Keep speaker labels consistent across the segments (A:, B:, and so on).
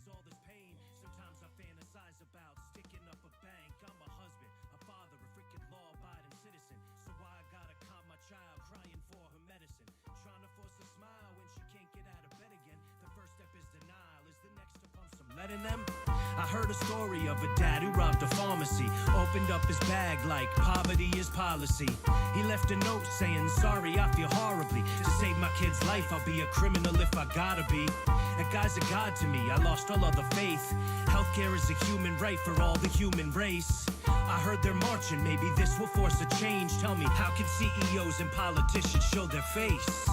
A: all this pain. Sometimes I fantasize about sticking up a bank. I'm a husband, a father, a freaking law-abiding citizen. So why I gotta calm my child crying for her medicine? Trying to force a smile when she can't get out of bed again. The first step is denial. Is the next to pump some lead in them? I heard a story of a dad who robbed a pharmacy. Opened up his bag like poverty is policy. He left a note saying, sorry, I feel horribly. To save my kid's life, I'll be a criminal if I gotta be. That guy's a god to me, I lost all other faith. Healthcare is a human right for all the human race. I heard they're marching, maybe this will force a change. Tell me, how can CEOs and politicians show their face?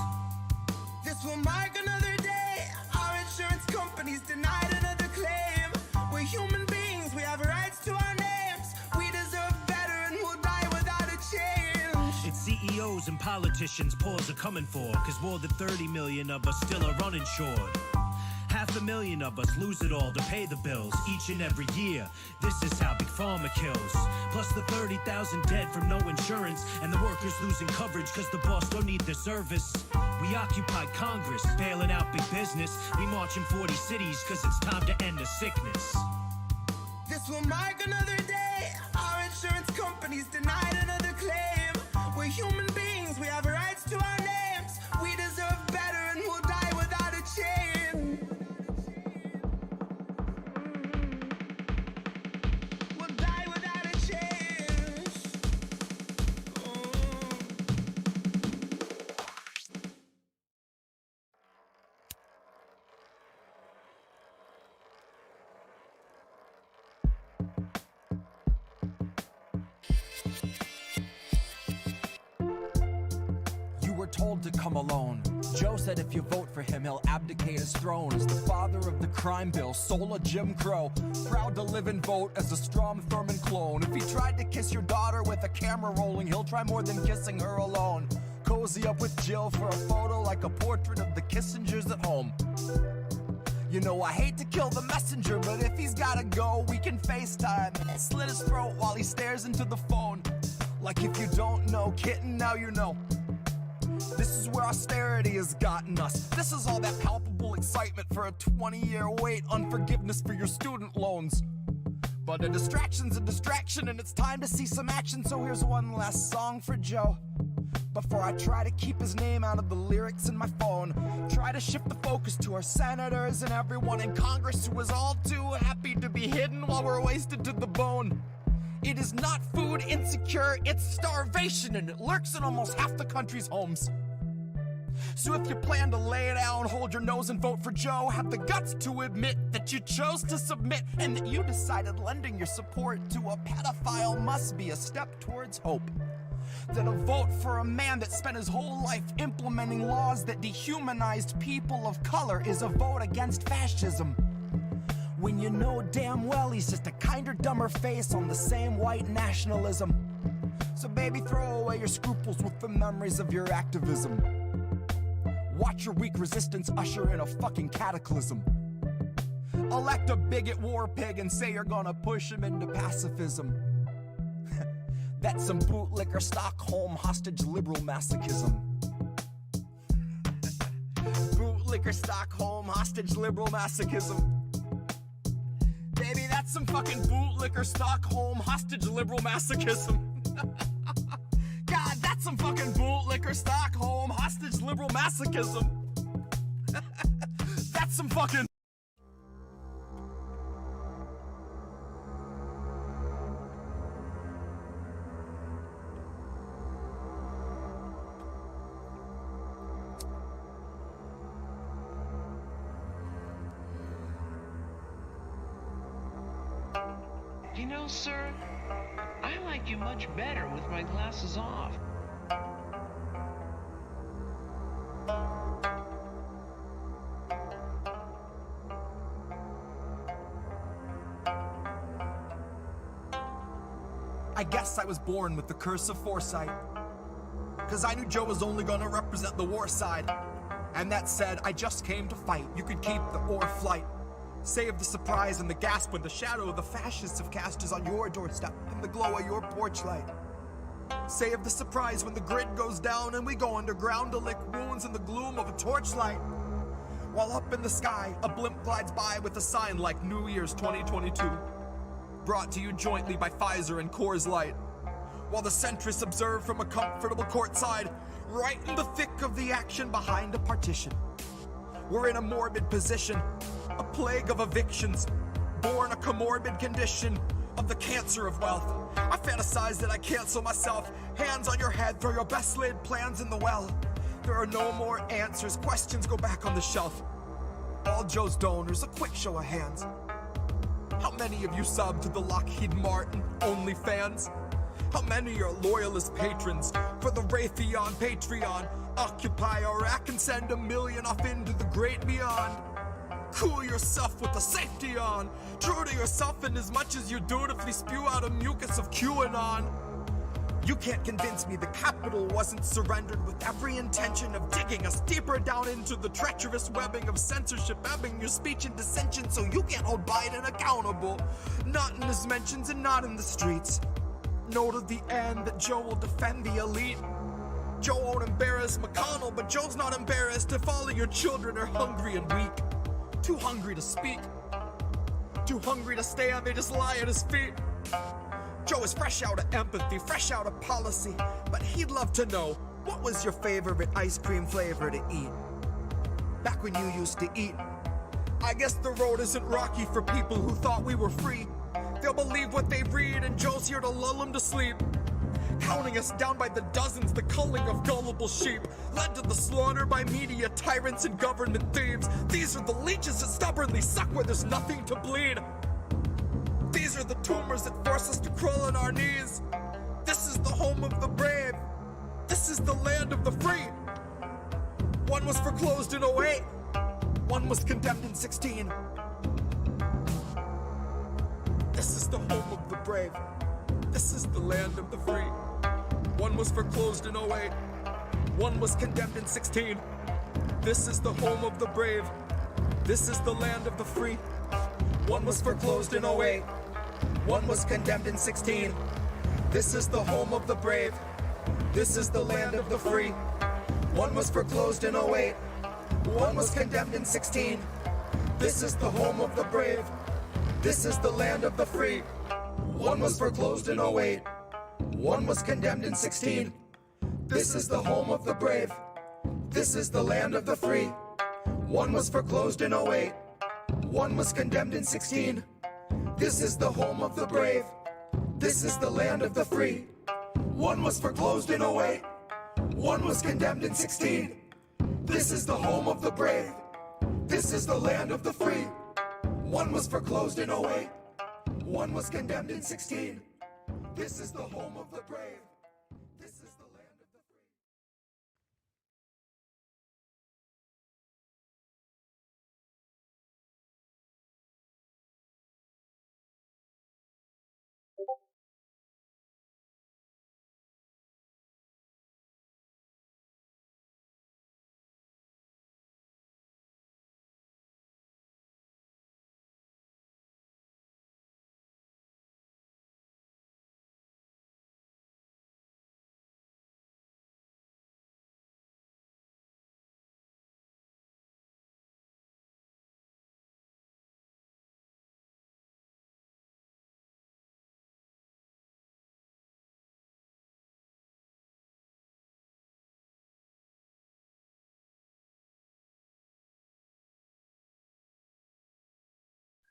B: This will mark another day. Our insurance companies denied another claim. We're human beings, we have rights to our names. We deserve better and we'll die without a change.
A: It's CEOs and politicians paws are coming for, cause more than 30 million of us still are uninsured. 500,000 of us lose it all to pay the bills each and every year. This is how big pharma kills. Plus the 30,000 dead from no insurance, and the workers losing coverage cause the boss don't need their service. We occupy Congress, bailing out big business. We march in 40 cities cause it's time to end the sickness.
B: This will mark another day. Our insurance companies denied another claim. We're human beings, we have rights to our names. We deserve better and we'll die without a change. We'll die without a change.
C: Told to come alone. Joe said if you vote for him, he'll abdicate his throne as the father of the crime bill, soul of Jim Crow. Proud to live and vote as a Strom Thurmond clone. If he tried to kiss your daughter with a camera rolling, he'll try more than kissing her alone. Cozy up with Jill for a photo like a portrait of the Kissingers at home. You know, I hate to kill the messenger, but if he's gotta go, we can FaceTime. Slit his throat while he stares into the phone. Like if you don't know, kitten, now you know. This is where austerity has gotten us. This is all that palpable excitement for a 20-year wait on forgiveness for your student loans. But a distraction's a distraction and it's time to see some action. So here's one last song for Joe. Before I try to keep his name out of the lyrics in my phone. Try to shift the focus to our senators and everyone in Congress who is all too happy to be hidden while we're wasted to the bone. It is not food insecure, it's starvation, and it lurks in almost half the country's homes. So if you plan to lay down, hold your nose and vote for Joe, have the guts to admit that you chose to submit and that you decided lending your support to a pedophile must be a step towards hope. That a vote for a man that spent his whole life implementing laws that dehumanized people of color is a vote against fascism. When you know damn well he's just a kinder, dumber face on the same white nationalism. So baby, throw away your scruples with the memories of your activism. Watch your weak resistance usher in a fucking cataclysm. Elect a bigot war pig and say you're gonna push him into pacifism. That's some bootlicker Stockholm hostage liberal masochism. Bootlicker Stockholm hostage liberal masochism. Baby, that's some fucking bootlicker Stockholm hostage liberal masochism. God, that's some fucking bootlicker Stockholm hostage liberal masochism. That's some fucking...
D: You know, sir, I like you much better with my glasses off.
C: I guess I was born with the curse of foresight. Cause I knew Joe was only gonna represent the war side. And that said, I just came to fight. You could keep the or flight. Save the surprise and the gasp when the shadow of the fascists have cast is on your doorstep in the glow of your porch light. Save the surprise when the grid goes down and we go underground to lick wounds in the gloom of a torchlight. While up in the sky, a blimp glides by with a sign like New Year's 2022. Brought to you jointly by Pfizer and Coors Light. While the centrists observe from a comfortable courtside, right in the thick of the action behind a partition. We're in a morbid position, a plague of evictions, born a comorbid condition of the cancer of wealth. I fantasize that I cancel myself. Hands on your head, throw your best laid plans in the well. There are no more answers, questions go back on the shelf. All Joe's donors, a quick show of hands. How many of you sub to the Lockheed Martin OnlyFans? How many are loyalist patrons for the Raytheon Patreon? Occupy Iraq and send $1 million off into the great beyond. Cool yourself with the safety on. True to yourself in as much as you dutifully spew out a mucus of QAnon. You can't convince me the Capitol wasn't surrendered with every intention of digging us deeper down into the treacherous webbing of censorship, ebbing your speech and dissension so you can't hold Biden accountable. Not in his mentions and not in the streets. No to the end that Joe will defend the elite. Joe won't embarrass McConnell, but Joe's not embarrassed if all of your children are hungry and weak. Too hungry to speak. Too hungry to stand, they just lie at his feet. Joe is fresh out of empathy, fresh out of policy, but he'd love to know, what was your favorite ice cream flavor to eat? Back when you used to eat. I guess the road isn't rocky for people who thought we were free. They'll believe what they read, and Joe's here to lull them to sleep. Counting us down by the dozens, the culling of gullible sheep, led to the slaughter by media tyrants and government thieves. These are the leeches that stubbornly suck where there's nothing to bleed. These are the tumors that force us to crawl on our knees. This is the home of the brave. This is the land of the free. One was foreclosed in 08. One was condemned in 16. This is the home of the brave. This is the land of the free. One was foreclosed in 08. One was condemned in 16. This is the home of the brave. This is the land of the free. One was foreclosed in 08. One was condemned in 16. This is the home of the brave. This is the land of the free. One was foreclosed in 08. One was condemned in 16. This is the home of the brave. This is the land of the free. One was foreclosed in 08. One was condemned in 16. This is the home of the brave. This is the land of the free. One was foreclosed in 08. One was condemned in 16. This is the home of the brave. This is the land of the free. One was foreclosed in 08. One was condemned in 16. This is the home of the brave. This is the land of the free. One was foreclosed in 08. One was condemned in 16. This is the home of the brave. This is the land of the free.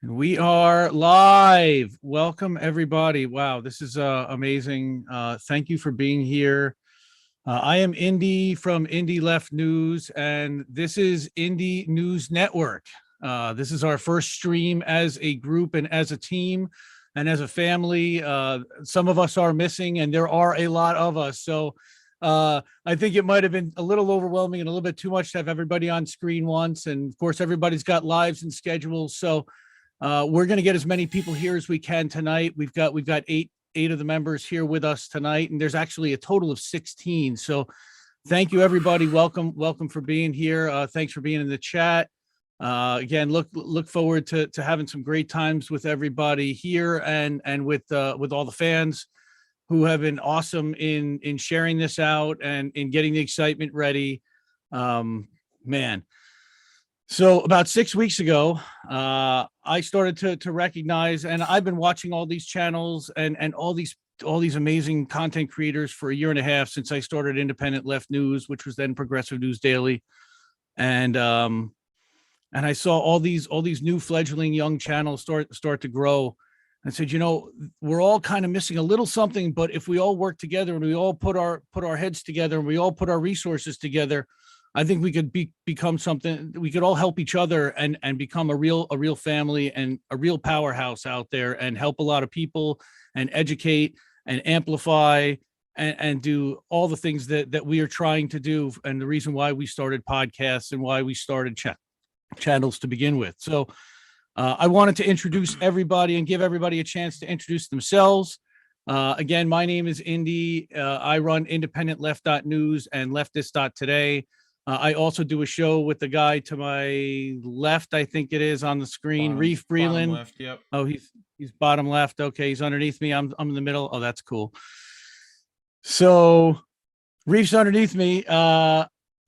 E: We are live. Welcome, everybody. Wow, this is amazing. Thank you for being here. I am Indy from Indie Left News, and this is Indie News Network. This is our first stream as a group and as a team and as a family. Some of us are missing, and there are a lot of us. So I think it might have been a little overwhelming and a little bit too much to have everybody on screen once. And of course, everybody's got lives and schedules. So we're going to get as many people here as we can tonight. We've got eight of the members here with us tonight, and there's actually a total of 16. So thank you, everybody. Welcome for being here. Thanks for being in the chat. Again, look forward to having some great times with everybody here and with all the fans who have been awesome in sharing this out and in getting the excitement ready. Man. So about 6 weeks ago, I started to recognize, and I've been watching all these channels and all these amazing content creators for a year and a half since I started Independent Left News, which was then Progressive News Daily, and I saw all these new fledgling young channels start to grow. I said, we're all kind of missing a little something, but if we all work together and we all put our heads together and we all put our resources together, I think we could become something. We could all help each other and become a real family and a real powerhouse out there, and help a lot of people and educate and amplify and do all the things that we are trying to do. And the reason why we started podcasts and why we started channels to begin with. So I wanted to introduce everybody and give everybody a chance to introduce themselves. Again, my name is Indy. I run independentleft.news and leftist.today. I also do a show with the guy to my left, I think it is on the screen, Reef Breland.
F: Left, yep.
E: Oh, he's bottom left. Okay, he's underneath me. I'm in the middle. Oh, that's cool. So Reef's underneath me.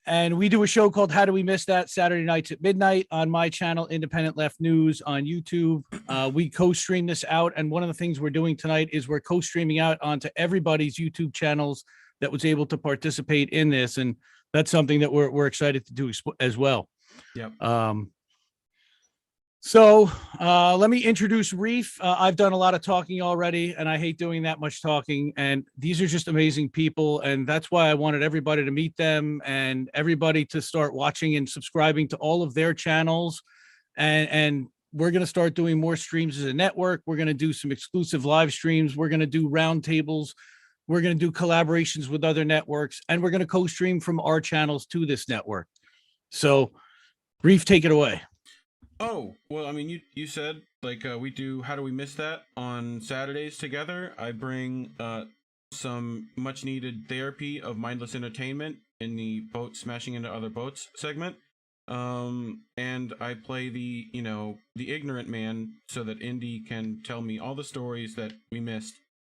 E: And we do a show called How Do We Miss That? Saturday nights at midnight on my channel, Independent Left News on YouTube. We co-stream this out. And one of the things we're doing tonight is we're co-streaming out onto everybody's YouTube channels that was able to participate in this. And that's something that we're excited to do as well.
F: Yep.
E: So let me introduce Reef. I've done a lot of talking already, and I hate doing that much talking. And these are just amazing people. And that's why I wanted everybody to meet them and everybody to start watching and subscribing to all of their channels. And we're going to start doing more streams as a network. We're going to do some exclusive live streams. We're going to do roundtables. We're going to do collaborations with other networks, and we're going to co-stream from our channels to this network. So, Reef, take it away.
F: Oh, well, I mean, you said, like, we do How Do We Miss That on Saturdays together. I bring some much-needed therapy of mindless entertainment in the boat smashing into other boats segment. And I play the ignorant man so that Indy can tell me all the stories that we missed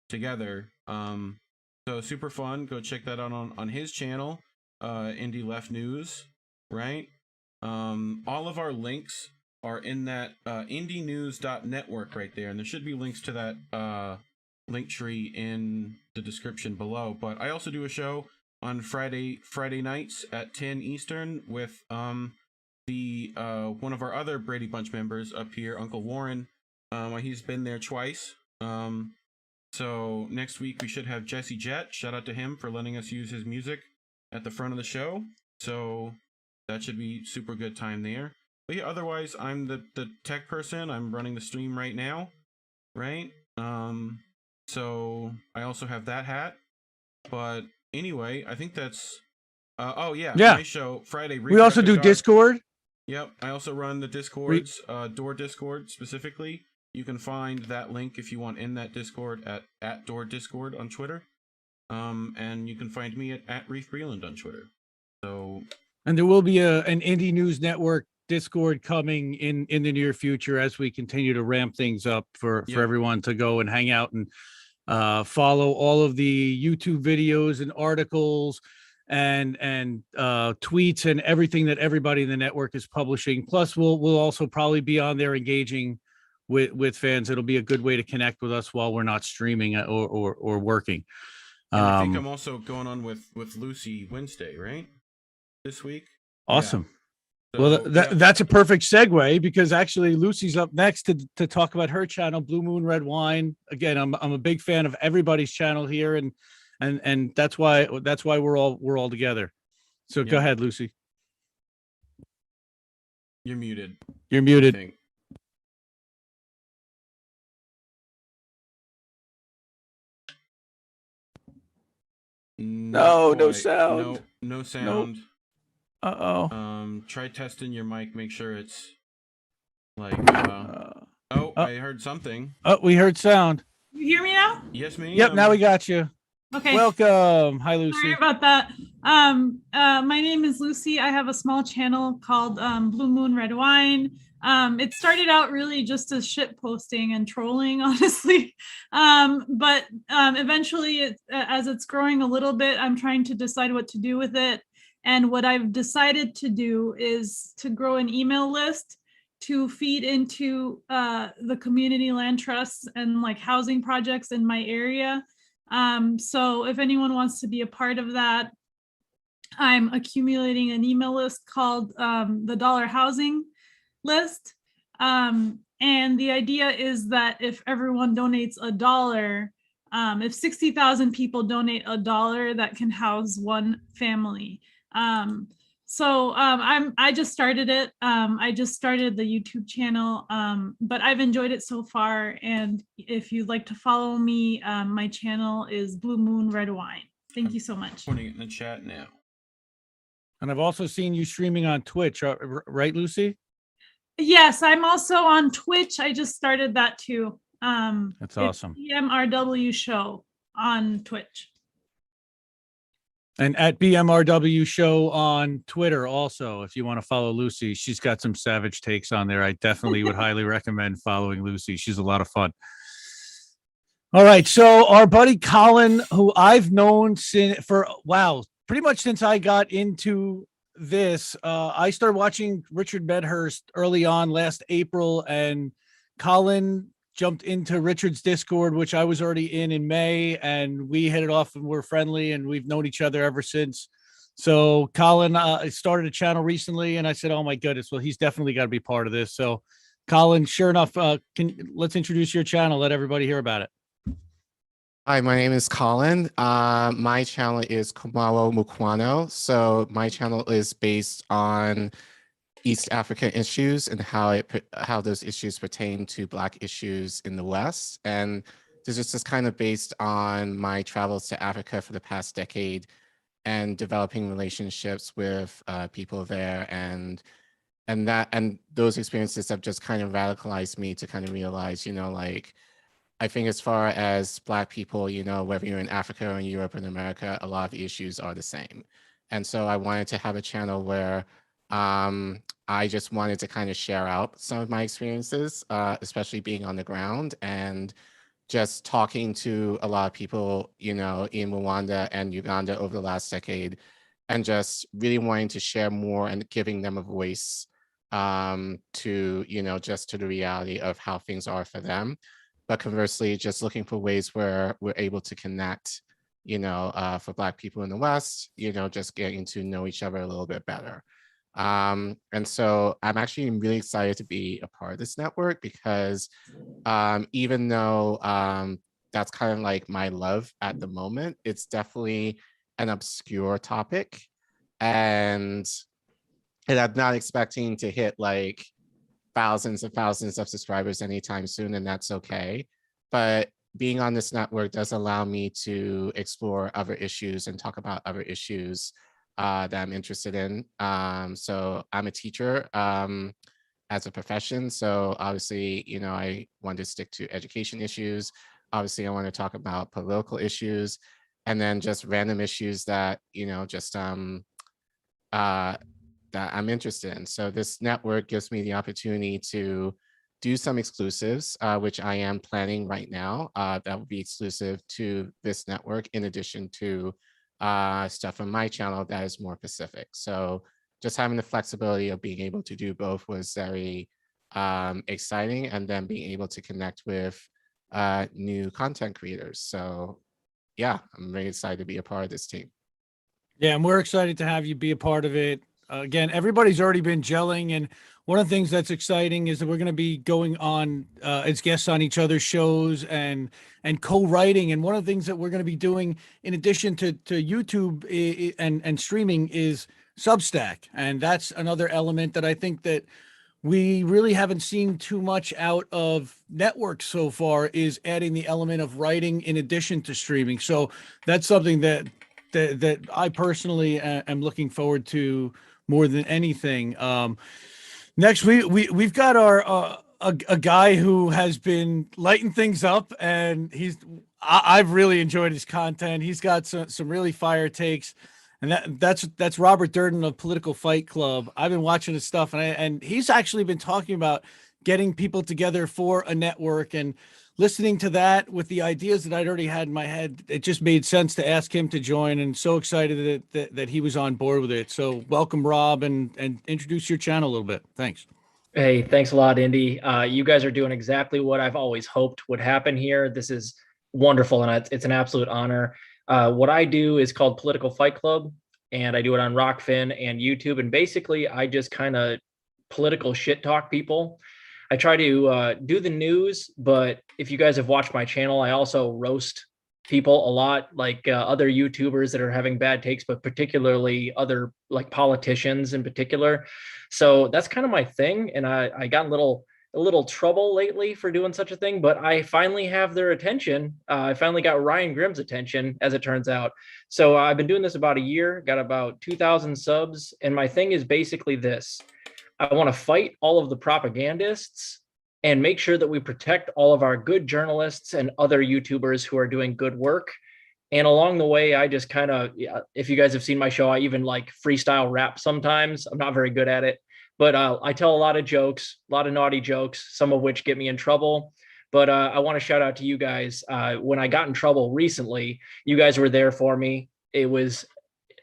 F: together. So super fun. Go check that out on his channel, Indy Left News, right? All of our links are in that indienews.network right there, and there should be links to that link tree in the description below. But I also do a show on Friday nights at 10 Eastern with the one of our other Brady Bunch members up here, Uncle Warren. He's been there twice. So next week we should have Jesse Jett. Shout out to him for letting us use his music at the front of the show. So that should be super good time there. But yeah, otherwise I'm the tech person. I'm running the stream right now, right? So I also have that hat. But anyway, I think that's my show Friday.
E: We also do Discord.
F: Yep, I also run the Discords, Door Discord specifically. You can find that link if you want in that Discord at Door Discord on Twitter. And you can find me at Reef Breland on Twitter. So,
E: and there will be an Indie News Network Discord coming in the near future as we continue to ramp things up for everyone to go and hang out and follow all of the YouTube videos and articles and tweets and everything that everybody in the network is publishing. Plus, we'll also probably be on there engaging with fans. It'll be a good way to connect with us while we're not streaming or working.
F: And I think I'm also going on with Lucy Wednesday, right? This week.
E: Awesome.
F: Yeah.
E: So, that's a perfect segue, because actually Lucy's up next to talk about her channel, Blue Moon Red Wine. Again, I'm a big fan of everybody's channel here, and that's why we're all together. So Go ahead, Lucy.
F: You're muted.
E: You're muted. No sound.
F: No sound.
E: Nope.
F: Try testing your mic. Make sure it's like. I heard something.
E: Oh, we heard sound.
G: You hear me now?
F: Yes, ma'am.
E: Yep. Now we got you.
G: Okay.
E: Welcome. Hi, Lucy.
G: Sorry about that. My name is Lucy. I have a small channel called Blue Moon Red Wine. It started out really just as shit posting and trolling, honestly. But eventually, as it's growing a little bit, I'm trying to decide what to do with it. And what I've decided to do is to grow an email list to feed into the community land trusts and like housing projects in my area. So if anyone wants to be a part of that, I'm accumulating an email list called the Dollar Housing List. And the idea is that if everyone donates $1, if 60,000 people donate $1, that can house one family. I just started it. I just started the YouTube channel, but I've enjoyed it so far. And if you'd like to follow me, my channel is Blue Moon Red Wine. Thank you so much.
F: Putting it in the chat now.
E: And I've also seen you streaming on Twitch, right, Lucy?
G: Yes, I'm also on Twitch. I just started that too.
E: That's awesome.
G: BMRW show on Twitch.
E: And at BMRW show on Twitter also, if you want to follow Lucy. She's got some savage takes on there. I definitely would highly recommend following Lucy. She's a lot of fun. All right, so our buddy Colin, who I've known pretty much since I got into this, I started watching Richard Medhurst early on last April, and Colin jumped into Richard's Discord, which I was already in May, and we hit it off and we're friendly, and we've known each other ever since. So Colin started a channel recently, and I said, oh my goodness, well, he's definitely got to be part of this. So Colin, sure enough, let's introduce your channel. Let everybody hear about it.
H: Hi, my name is Colin. My channel is Kumalo Mukwano. So my channel is based on East African issues and how those issues pertain to Black issues in the West. And this is just kind of based on my travels to Africa for the past decade and developing relationships with people there, and those experiences have just kind of radicalized me to kind of realize, like, I think as far as Black people, whether you're in Africa or in Europe or in America, a lot of the issues are the same. And so I wanted to have a channel where I just wanted to kind of share out some of my experiences, especially being on the ground and just talking to a lot of people, in Rwanda and Uganda over the last decade, and just really wanting to share more and giving them a voice to the reality of how things are for them. But conversely, just looking for ways where we're able to connect, for Black people in the West, just getting to know each other a little bit better. And so I'm actually really excited to be a part of this network because even though that's kind of like my love at the moment, it's definitely an obscure topic. And I'm not expecting to hit like thousands and thousands of subscribers anytime soon, and that's okay. But being on this network does allow me to explore other issues and talk about other issues that I'm interested in. So I'm a teacher as a profession. So obviously, I want to stick to education issues. Obviously, I want to talk about political issues, and then just random issues that, that I'm interested in. So this network gives me the opportunity to do some exclusives, which I am planning right now. That will be exclusive to this network, in addition to stuff on my channel that is more specific. So just having the flexibility of being able to do both was very exciting, and then being able to connect with new content creators. So yeah, I'm very excited to be a part of this team.
E: Yeah, and we're excited to have you be a part of it. Again, everybody's already been gelling, and one of the things that's exciting is that we're going to be going on as guests on each other's shows and co-writing. And one of the things that we're going to be doing, in addition to YouTube and streaming, is Substack, and that's another element that I think that we really haven't seen too much out of networks so far, is adding the element of writing in addition to streaming. So that's something that I personally am looking forward to more than anything. Next, we've got our a guy who has been lighting things up, and I've really enjoyed his content. He's got some really fire takes, and that's Robert Durden of Political Fight Club. I've been watching his stuff, and he's actually been talking about getting people together for a network. And listening to that with the ideas that I'd already had in my head, it just made sense to ask him to join, and so excited that he was on board with it. So welcome, Rob, and introduce your channel a little bit. Thanks.
I: Hey, thanks a lot, Indy. You guys are doing exactly what I've always hoped would happen here. This is wonderful, and it's an absolute honor. What I do is called Political Fight Club, and I do it on Rockfin and YouTube. And basically, I just kind of political shit talk people. I try to do the news, but if you guys have watched my channel, I also roast people a lot, like other YouTubers that are having bad takes, but particularly other like politicians in particular. So that's kind of my thing. And I got a little trouble lately for doing such a thing, but I finally have their attention. I finally got Ryan Grimm's attention, as it turns out. So I've been doing this about a year, got about 2,000 subs. And my thing is basically this. I want to fight all of the propagandists and make sure that we protect all of our good journalists and other YouTubers who are doing good work. And along the way, I just kind of, if you guys have seen my show, I even like freestyle rap sometimes. I'm not very good at it, but I tell a lot of jokes, a lot of naughty jokes, some of which get me in trouble. But I want to shout out to you guys. When I got in trouble recently, you guys were there for me.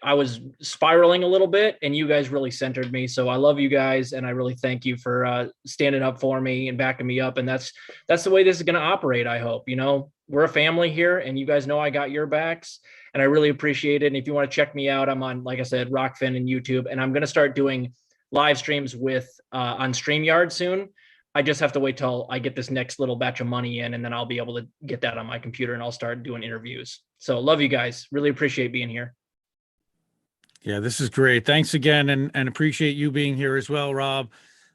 I: I was spiraling a little bit, and you guys really centered me. So I love you guys, and I really thank you for standing up for me and backing me up. And that's the way this is going to operate. I hope, we're a family here, and you guys know I got your backs, and I really appreciate it. And if you want to check me out, I'm on, like I said, Rockfin and YouTube, and I'm going to start doing live streams on StreamYard soon. I just have to wait till I get this next little batch of money in, and then I'll be able to get that on my computer, and I'll start doing interviews. So love you guys. Really appreciate being here.
E: Yeah, this is great. Thanks again, and appreciate you being here as well, Rob.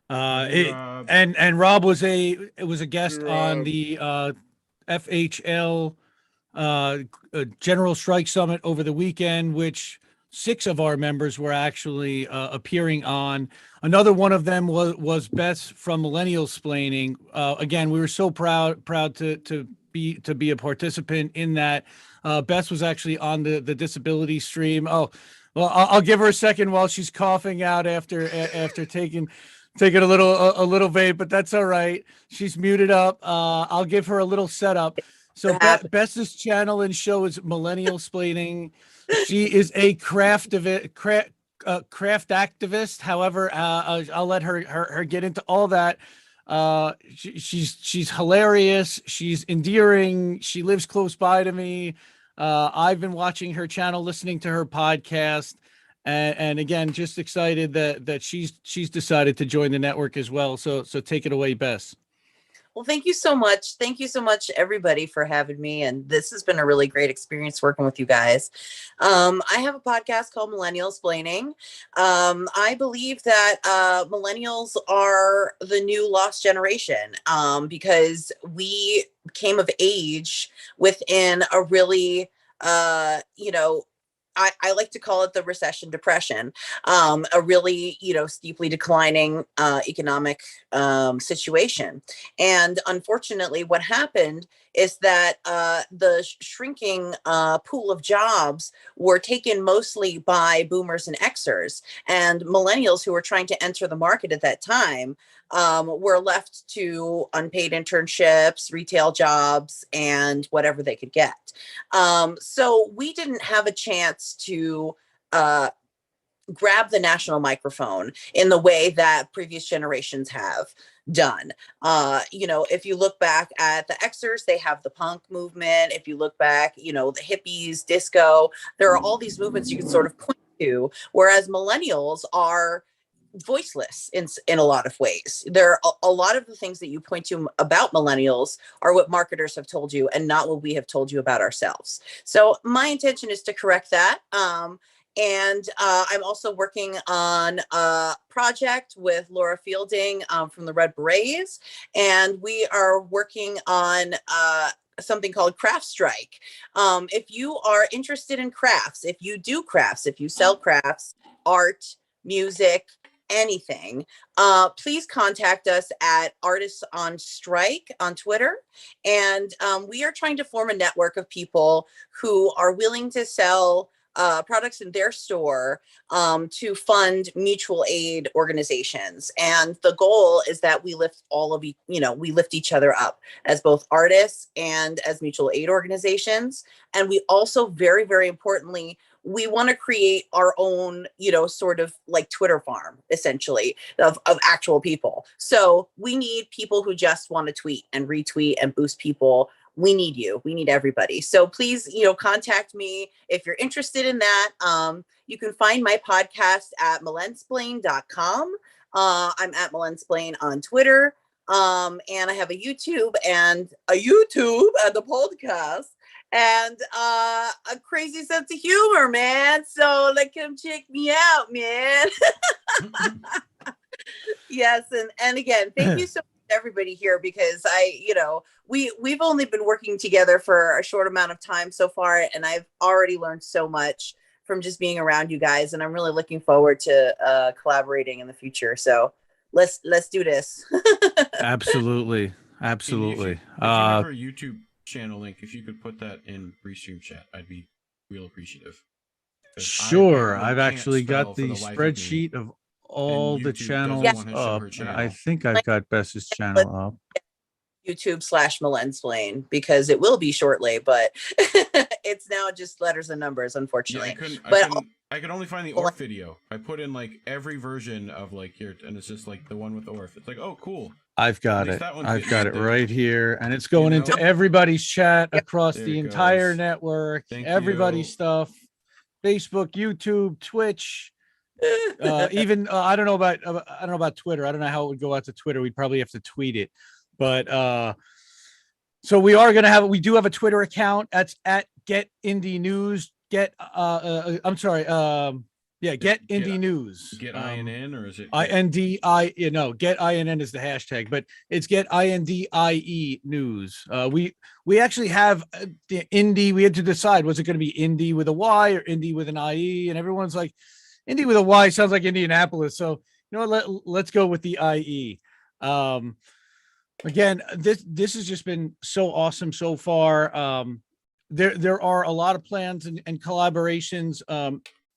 F: Rob.
E: And Rob was a guest on the FHL General Strike Summit over the weekend, which 6 of our members were actually appearing on. Another one of them was Bess from Millennial Splaining. Again, we were so proud to be a participant in that. Bess was actually on the disability stream. Oh. Well, I'll give her a second while she's coughing out after taking a little vape, but that's all right. She's muted up. I'll give her a little setup. So Bess's channel and show is Millennial Splaining. She is a craft activist. However, I'll let her get into all that. She's hilarious. She's endearing. She lives close by to me. I've been watching her channel, listening to her podcast, and again, just excited that she's decided to join the network as well. So take it away, Bess.
J: Well, thank you so much. Thank you so much, everybody, for having me. And this has been a really great experience working with you guys. I have a podcast called Millennial Splaining. I believe that millennials are the new lost generation because we came of age within a really, I like to call it the recession depression, a really, steeply declining economic situation. And unfortunately, what happened is that the shrinking pool of jobs were taken mostly by boomers and Xers, and millennials who were trying to enter the market at that time were left to unpaid internships, retail jobs, and whatever they could get. So we didn't have a chance to grab the national microphone in the way that previous generations have done. If you look back at the Xers, they have the punk movement. If you look back, the hippies, disco, there are all these movements you can sort of point to, whereas millennials are voiceless in a lot of ways. There are a lot of the things that you point to about millennials are what marketers have told you and not what we have told you about ourselves. So my intention is to correct that. And I'm also working on a project with Laura Fielding from the Red Berets, and we are working on something called Craft Strike. If you are interested in crafts, if you do crafts, if you sell crafts, art, music, anything, please contact us at Artists on Strike on Twitter. And we are trying to form a network of people who are willing to sell products in their store to fund mutual aid organizations. And the goal is that we lift we lift each other up as both artists and as mutual aid organizations. And we also, very, very importantly, we want to create our own, sort of like Twitter farm, essentially, of actual people. So we need people who just want to tweet and retweet and boost people. We need you. We need everybody. So please, contact me if you're interested in that. You can find my podcast at milensplain.com. I'm at Milensplain on Twitter. And I have a YouTube and a podcast and a crazy sense of humor, man. So come check me out, man. Yes, and again, thank you so much to everybody here, because we've only been working together for a short amount of time so far, and I've already learned so much from just being around you guys, and I'm really looking forward to collaborating in the future. So let's do this.
E: Absolutely.
F: If you have a YouTube channel link, if you could put that in Restream chat, I'd be real appreciative.
E: Sure. I've actually got the spreadsheet of all the channels up. I think I've got Bess's channel up.
J: YouTube/Milensplain, because it will be shortly, but it's now just letters and numbers, unfortunately.
F: Yeah, I could only find the Orf video. I put in every version of here, and it's just the one with Orf. It's oh, cool.
E: I've got it. I've got it right here, and it's going into everybody's chat across the entire network. Everybody's stuff: Facebook, YouTube, Twitch. Even I don't know about Twitter. I don't know how it would go out to Twitter. We'd probably have to tweet it. But so we do have a Twitter account. That's at Get Indie News. Get Indie News.
F: Get INN, or is it
E: INDI? Get INN is the hashtag, but it's Get INDIE News. We actually have the Indie. We had to decide, was it going to be Indie with a Y or Indie with an IE? And everyone's like, Indie with a Y sounds like Indianapolis. So let's go with the IE. Again, this has just been so awesome so far. There are a lot of plans and collaborations.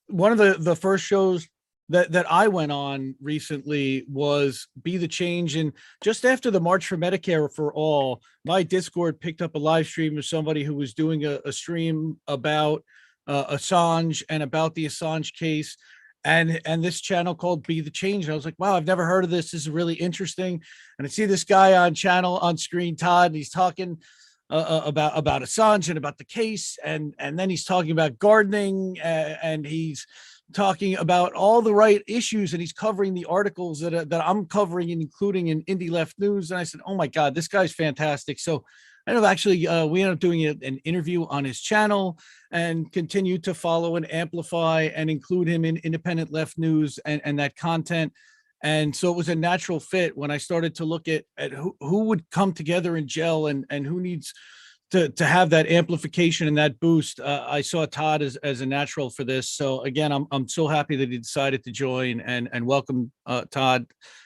E: One of the first shows that I went on recently was Be the Change. And just after the March for Medicare for All, my Discord picked up a live stream of somebody who was doing a stream about Assange and about the Assange case. And this channel called Be the Change. And I was like, wow, I've never heard of this. This is really interesting. And I see this guy on screen, Todd, and he's talking about Assange and about the case. And then he's talking about gardening, and he's talking about all the right issues, and he's covering the articles that I'm covering, including in Indie Left News. And I said, oh my God, this guy's fantastic. So I know actually we ended up doing an interview on his channel and continue to follow and amplify and include him in Independent Left News and that content. And so it was a natural fit when I started to look at who would come together and gel and who needs to have that amplification and that boost. I saw Todd as a natural for this. So again, I'm so happy that he decided to join, and welcome Todd,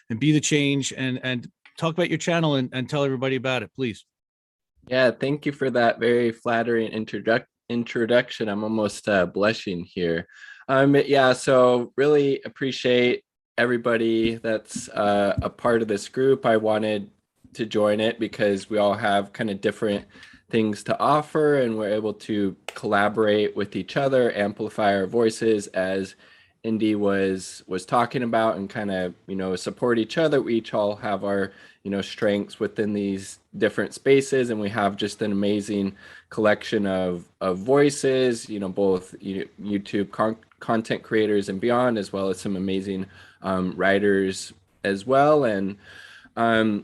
E: and Be the Change, and talk about your channel and tell everybody about it, please.
K: Yeah, thank you for that very flattering introduction. I'm almost blushing here. Yeah, so really appreciate everybody that's a part of this group. I wanted to join it because we all have kind of different things to offer, and we're able to collaborate with each other, amplify our voices, as Indy was talking about, and kind of support each other. We each all have our strengths within these different spaces, and we have just an amazing collection of voices, both YouTube content creators and beyond, as well as some amazing writers as well. And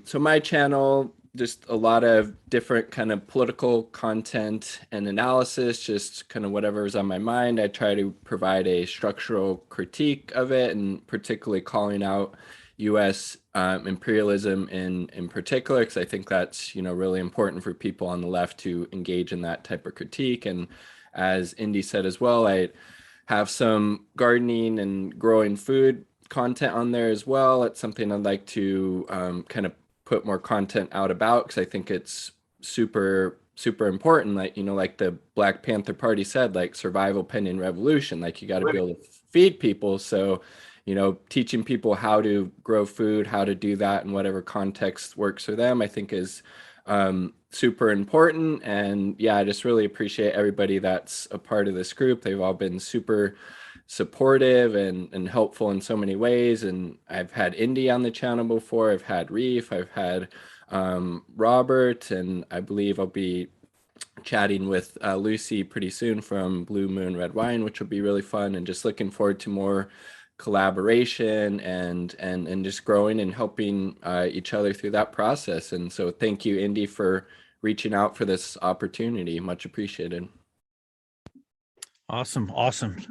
K: so my channel, just a lot of different kind of political content and analysis, just kind of whatever's on my mind. I try to provide a structural critique of it, and particularly calling out U.S. Imperialism in particular, because I think that's really important for people on the left to engage in that type of critique. And as Indy said as well, I have some gardening and growing food content on there as well. It's something I'd like to kind of put more content out about, because I think it's super super important. Like, like the Black Panther Party said, like survival pending revolution, like you got to be able to feed people. So, teaching people how to grow food, how to do that in whatever context works for them, I think is super important. And yeah, I just really appreciate everybody that's a part of this group. They've all been super supportive and helpful in so many ways. And I've had Indy on the channel before. I've had Reef. I've had Robert, and I believe I'll be chatting with Lucy pretty soon from Blue Moon Red Wine, which will be really fun. And just looking forward to more collaboration and just growing and helping each other through that process. And so thank you, Indy, for reaching out for this opportunity. Much appreciated.
E: Awesome.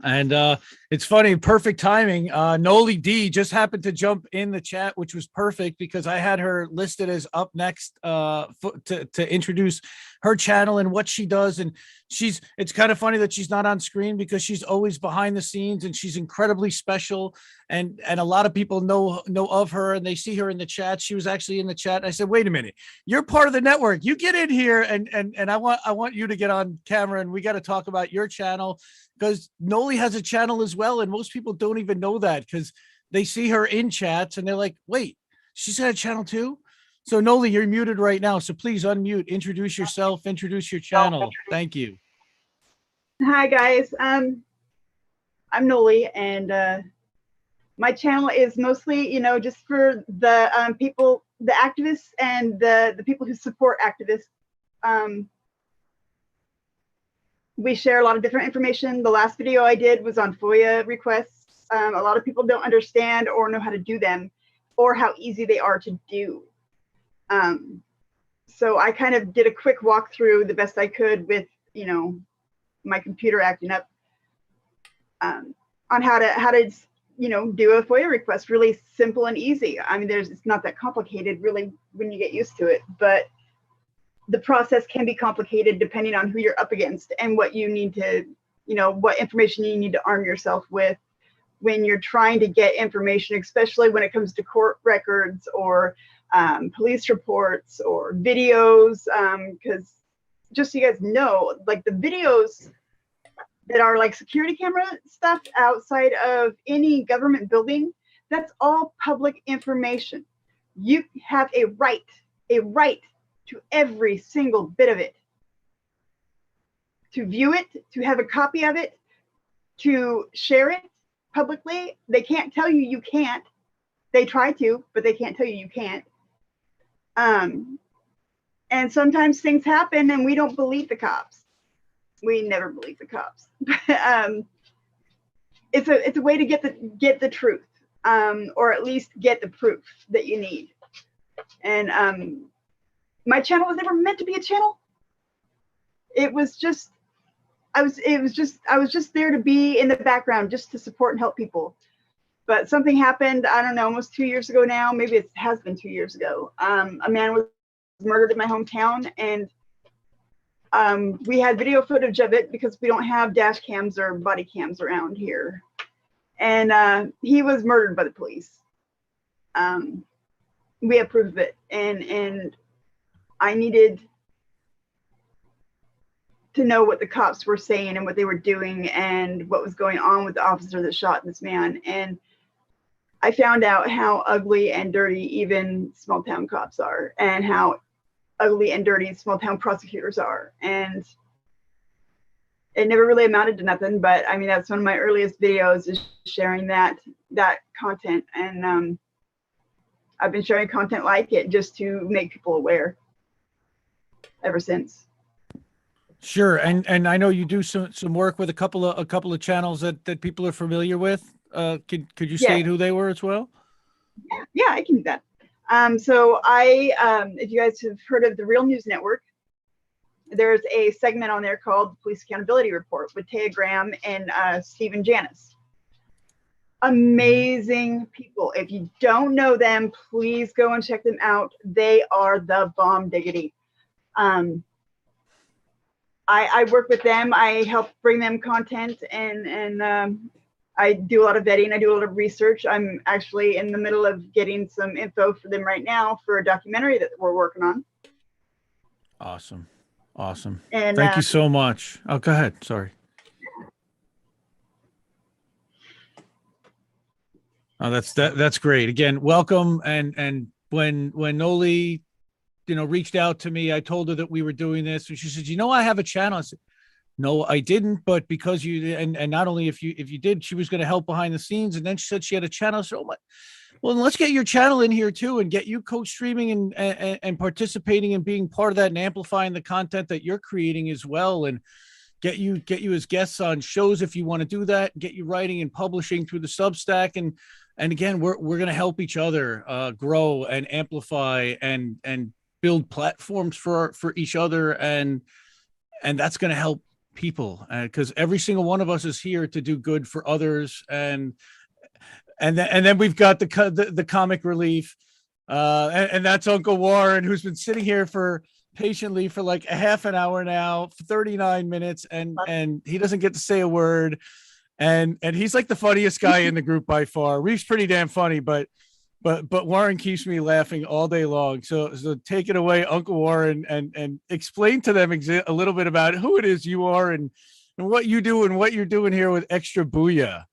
E: And it's funny, perfect timing. Noli D just happened to jump in the chat, which was perfect because I had her listed as up next to introduce her channel and what she does. And it's kind of funny that she's not on screen because she's always behind the scenes and she's incredibly special. And a lot of people know of her and they see her in the chat. She was actually in the chat. I said, wait a minute, you're part of the network. You get in here and I want you to get on camera and we got to talk about your channel because Noli has a channel as well. And most people don't even know that because they see her in chats and they're like, wait, she's got a channel too? So Noli, you're muted right now. So please unmute, introduce yourself, introduce your channel. Thank you.
L: Hi guys, I'm Noli and my channel is mostly, just for the people, the activists and the people who support activists. We share a lot of different information. The last video I did was on FOIA requests. A lot of people don't understand or know how to do them or how easy they are to do. So I kind of did a quick walkthrough the best I could with, my computer acting up on how to do a FOIA request really simple and easy. I mean, it's not that complicated really when you get used to it, but the process can be complicated depending on who you're up against and what you need to, what information you need to arm yourself with when you're trying to get information, especially when it comes to court records or police reports or videos, because just so you guys know, like the videos that are like security camera stuff outside of any government building, that's all public information. You have a right to every single bit of it, to view it, to have a copy of it, to share it publicly. They can't tell you you can't. They try to, but they can't tell you you can't. And sometimes things happen and we don't believe the cops. We never believe the cops. It's a way to get the truth, or at least get the proof that you need. And my channel was never meant to be a channel. It was just I was just there to be in the background, just to support and help people. But something happened, I don't know, almost 2 years ago now, maybe it has been 2 years ago. A man was murdered in my hometown, and we had video footage of it because we don't have dash cams or body cams around here. And he was murdered by the police. We have proof of it, and I needed to know what the cops were saying and what they were doing and what was going on with the officer that shot this man. And I found out how ugly and dirty even small town cops are, and how ugly and dirty small town prosecutors are. And it never really amounted to nothing, but I mean, that's one of my earliest videos, is sharing that content. And I've been sharing content like it just to make people aware ever since.
E: Sure. And I know you do some work with a couple of channels that people are familiar with. Could you state who they were as well?
L: Yeah, I can do that. So if you guys have heard of the Real News Network, there's a segment on there called Police Accountability Report with Taya Graham and Stephen Janis. Amazing people. If you don't know them, please go and check them out. They are the bomb diggity. I work with them. I help bring them content, and I do a lot of vetting. I do a lot of research. I'm actually in the middle of getting some info for them right now for a documentary that we're working on.
E: Awesome. Awesome.
L: And
E: Thank you so much. Oh, go ahead. Sorry. Oh, that's great. Again, welcome. And when Noli, reached out to me, I told her that we were doing this, and she said, I have a channel. I said, no, I didn't, but because you and not only if you did, she was going to help behind the scenes. And then she said she had a channel. So well, let's get your channel in here too, and get you co-streaming and participating and being part of that and amplifying the content that you're creating as well, and get you as guests on shows if you want to do that. Get you writing and publishing through the Substack, and again, we're going to help each other grow and amplify and build platforms for each other, and that's going to help people, because every single one of us is here to do good for others, and then we've got the comic relief, and that's Uncle Warren, who's been sitting here patiently for like a half an hour now, 39 minutes, and he doesn't get to say a word, and he's like the funniest guy in the group by far. Reef's pretty damn funny, but Warren keeps me laughing all day long. So take it away, Uncle Warren, and explain to them a little bit about who it is you are and what you do and what you're doing here with Extra Booyah.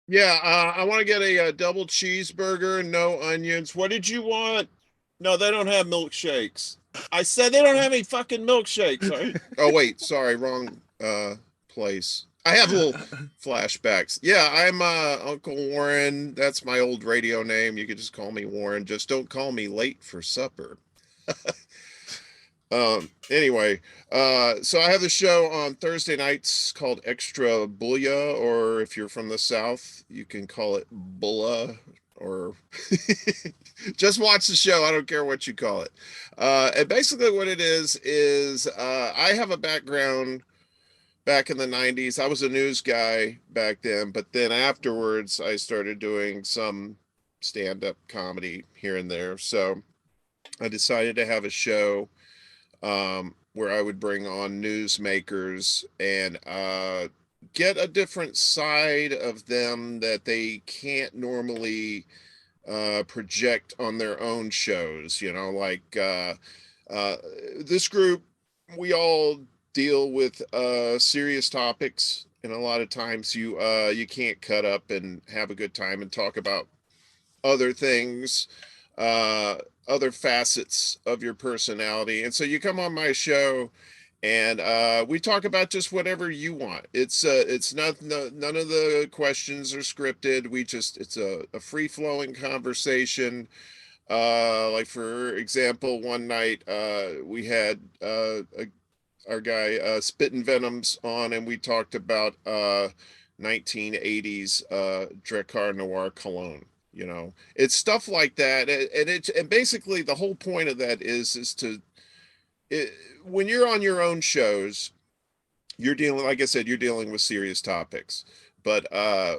M: Yeah, I want to get a double cheeseburger, no onions. What did you want? No, they don't have milkshakes. I said they don't have any fucking milkshakes. Right? Oh, wait, sorry, wrong place. I have little flashbacks. Yeah, I'm Uncle Warren. That's my old radio name. You could just call me Warren. Just don't call me late for supper. Anyway, so I have the show on Thursday nights called Extra Booyah, or if you're from the South, you can call it Bulla, or just watch the show. I don't care what you call it. And basically what it is I have a background back in the 90s. I was a news guy back then, but then afterwards I started doing some stand-up comedy here and there. So I decided to have a show where I would bring on newsmakers and get a different side of them that they can't normally project on their own shows. Like this group, we all deal with serious topics, and a lot of times you can't cut up and have a good time and talk about other things, other facets of your personality. And so you come on my show and we talk about just whatever you want. It's none of the questions are scripted. It's a free-flowing conversation. Like for example, one night we had our guy Spittin' Venoms on, and we talked about 1980s Drakkar Noir cologne. It's stuff like that, and basically the whole point of that is to when you're on your own shows, you're dealing, like I said, you're dealing with serious topics. But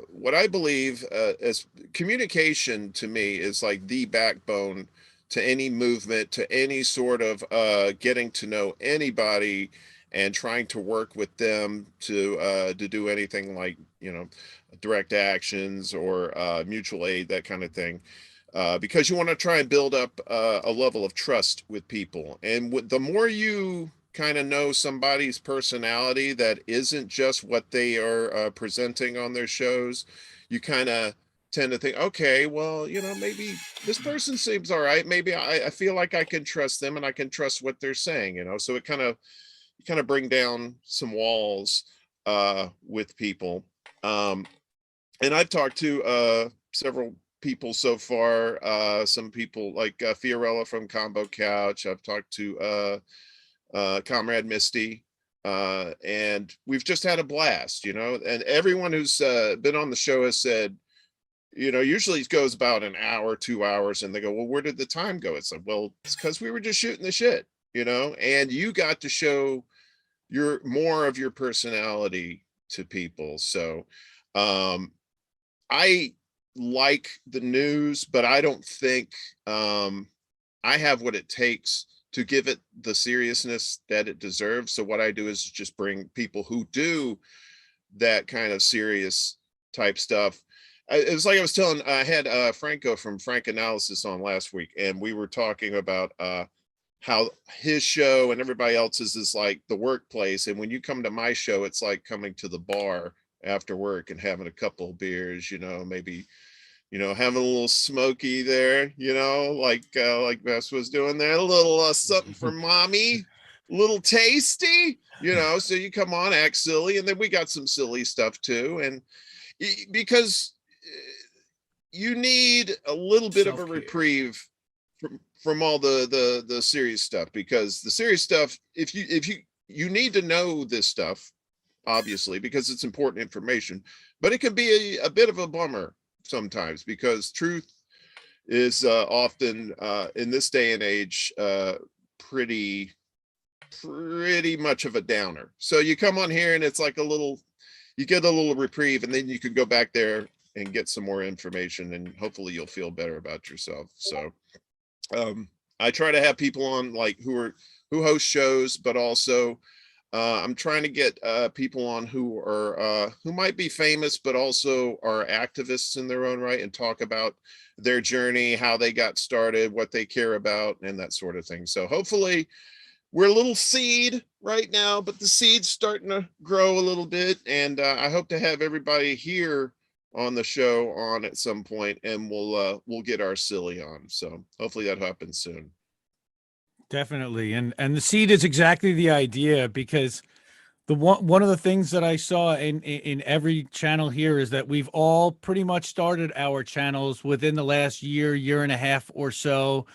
M: what I believe as communication to me is like the backbone to any movement, to any sort of getting to know anybody and trying to work with them to do anything like, direct actions or mutual aid, that kind of thing. Because you want to try and build up a level of trust with people. And the more you kind of know somebody's personality that isn't just what they are presenting on their shows, you kind of tend to think, okay, well, maybe this person seems all right. Maybe I feel like I can trust them and I can trust what they're saying, so it kind of bring down some walls with people. And I've talked to several people so far, some people like Fiorella from Combo Couch. I've talked to Comrade Misty, and we've just had a blast, and everyone who's been on the show has said, usually it goes about an hour, 2 hours, and they go, well, where did the time go? It's like, well, it's because we were just shooting the shit, and you got to show more of your personality to people. So I like the news, but I don't think I have what it takes to give it the seriousness that it deserves. So what I do is just bring people who do that kind of serious type stuff. It was like I was telling, I had Franco from Frank Analysis on last week, and we were talking about how his show and everybody else's is like the workplace. And when you come to my show, it's like coming to the bar after work and having a couple of beers, maybe, having a little smoky there, like Bess was doing there, a little something for mommy, a little tasty, so you come on, act silly. And then we got some silly stuff too. And because you need a little bit of a reprieve from all the serious stuff, because the serious stuff, if you need to know this stuff, obviously, because it's important information, but it can be a bit of a bummer sometimes, because truth is often in this day and age pretty much of a downer. So you come on here and it's like you get a little reprieve, and then you can go back there and get some more information, and hopefully you'll feel better about yourself. So I try to have people on like who host shows, but also I'm trying to get people on who might be famous, but also are activists in their own right, and talk about their journey, how they got started, what they care about, and that sort of thing. So hopefully we're a little seed right now, but the seed's starting to grow a little bit. And I hope to have everybody here on the show on at some point, and we'll get our silly on. So hopefully that happens soon.
E: Definitely. And the seed is exactly the idea, because one of the things that I saw in every channel here is that we've all pretty much started our channels within the last year and a half or so.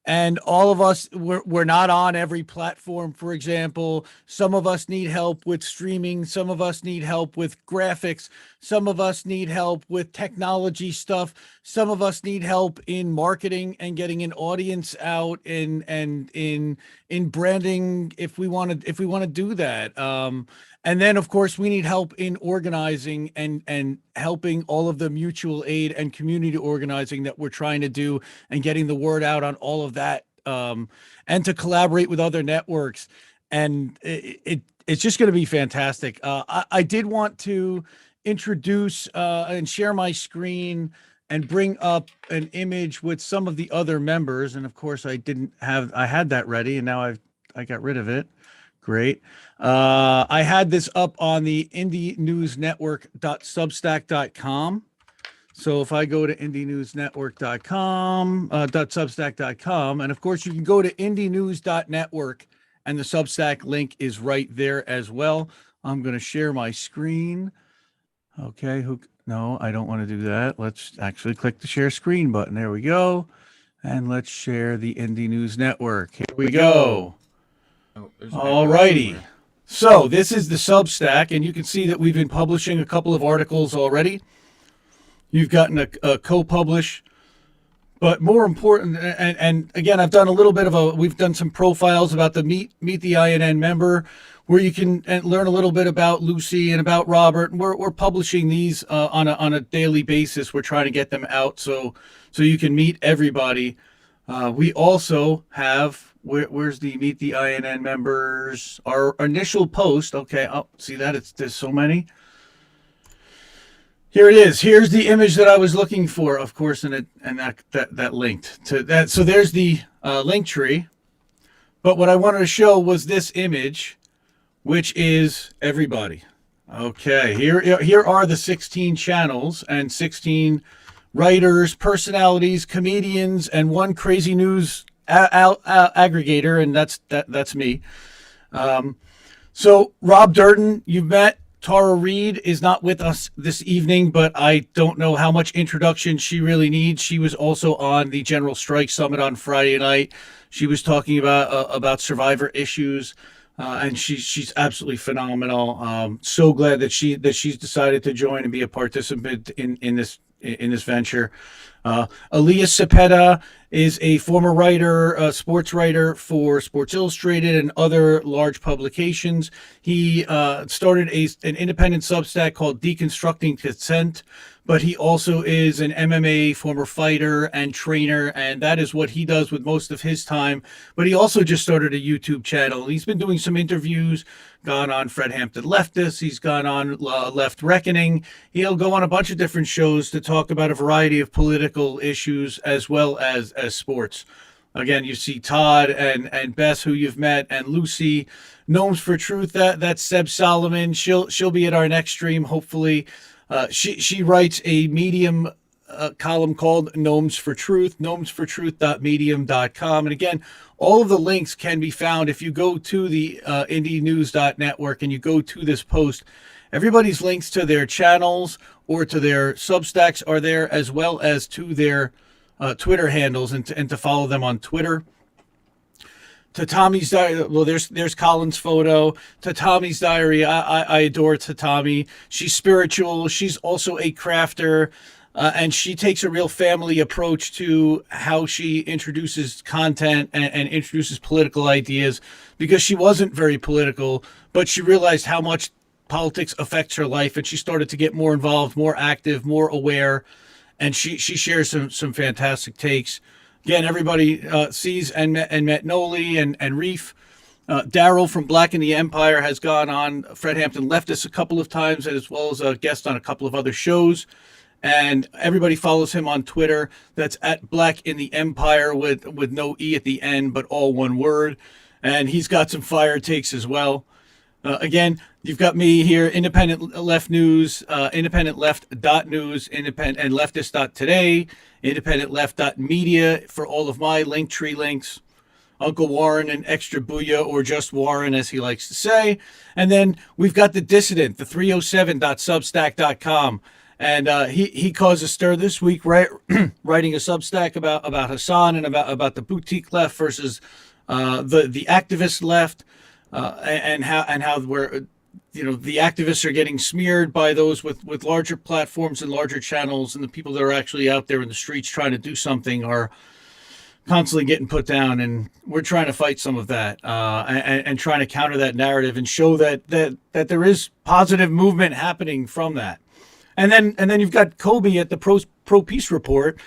E: And all of us, we're not on every platform. For example, some of us need help with streaming. Some of us need help with graphics. Some of us need help with technology stuff. Some of us need help in marketing and getting an audience out and in branding if we want to do that. And then, of course, we need help in organizing and helping all of the mutual aid and community organizing that we're trying to do, and getting the word out on all of that, and to collaborate with other networks. And it's just going to be fantastic. I did want to introduce and share my screen and bring up an image with some of the other members. And of course, I had that ready, and now I got rid of it. Great. I had this up on the indienews.network.substack.com. So if I go to indienews.network.com, .substack.com, and of course you can go to indienews.network, and the Substack link is right there as well. I'm going to share my screen. Okay. No, I don't want to do that. Let's actually click the share screen button. There we go. And let's share the Indie News Network. Here we go. All righty. So this is the Substack, and you can see that we've been publishing a couple of articles already. You've gotten a co-publish, but more important, and again, I've done a little bit of we've done some profiles about the Meet the INN member, where you can learn a little bit about Lucy and about Robert. And we're publishing these on a daily basis. We're trying to get them out so you can meet everybody. We also have, where's the Meet the INN members? Our initial post. Okay, see that? There's so many. Here it is. Here's the image that I was looking for, of course, and that linked to that. So there's the link tree. But what I wanted to show was this image, which is everybody. Okay, here are the 16 channels and 16 writers, personalities, comedians, and one crazy news aggregator, and that's me. So Rob Durden, you've met. Tara Reid is not with us this evening, but I don't know how much introduction she really needs. She was also on the General Strike Summit on Friday night. She was talking about survivor issues, and she's absolutely phenomenal. So glad that she's decided to join and be a participant in this venture. Elias Cepeda is a former writer, sports writer for Sports Illustrated and other large publications. He started an independent Substack called Deconstructing Consent, but he also is an MMA former fighter and trainer, and that is what he does with most of his time. But he also just started a YouTube channel. He's been doing some interviews, gone on Fred Hampton Leftist. He's gone on Left Reckoning. He'll go on a bunch of different shows to talk about a variety of political issues as well as sports. Again, you see Todd and Bess, who you've met, and Lucy. Gnomes for Truth. That's Seb Solomon. She'll be at our next stream, hopefully. She writes a Medium column called Gnomes for Truth, gnomesfortruth.medium.com. And again, all of the links can be found if you go to the indienews.network and you go to this post. Everybody's links to their channels or to their Substacks are there, as well as to their Twitter handles and to follow them on Twitter. Tatami's diary. Well, there's Colin's photo. Tatami's diary. I adore Tatami. She's spiritual. She's also a crafter, and she takes a real family approach to how she introduces content and introduces political ideas, because she wasn't very political, but she realized how much politics affects her life, and she started to get more involved, more active, more aware, and she shares some fantastic takes. Again, everybody sees and met Noli and Reef. Daryl from Black in the Empire has gone on Fred Hampton Leftist a couple of times, as well as a guest on a couple of other shows. And everybody follows him on Twitter. That's at Black in the Empire with no E at the end, but all one word. And he's got some fire takes as well. Again, you've got me here, Independent Left News, independentleft.news, independent and leftist.today, independentleft.media for all of my Linktree links, Uncle Warren and Extra Booyah, or just Warren, as he likes to say. And then we've got the Dissident, the 307.substack.com. And he caused a stir this week, right? Writing a Substack about Hassan and about the boutique left versus the activist left. And how we're, the activists are getting smeared by those with larger platforms and larger channels, and the people that are actually out there in the streets trying to do something are constantly getting put down. And we're trying to fight some of that and trying to counter that narrative and show that there is positive movement happening from that. And then you've got Kobe at the Pro Peace Report.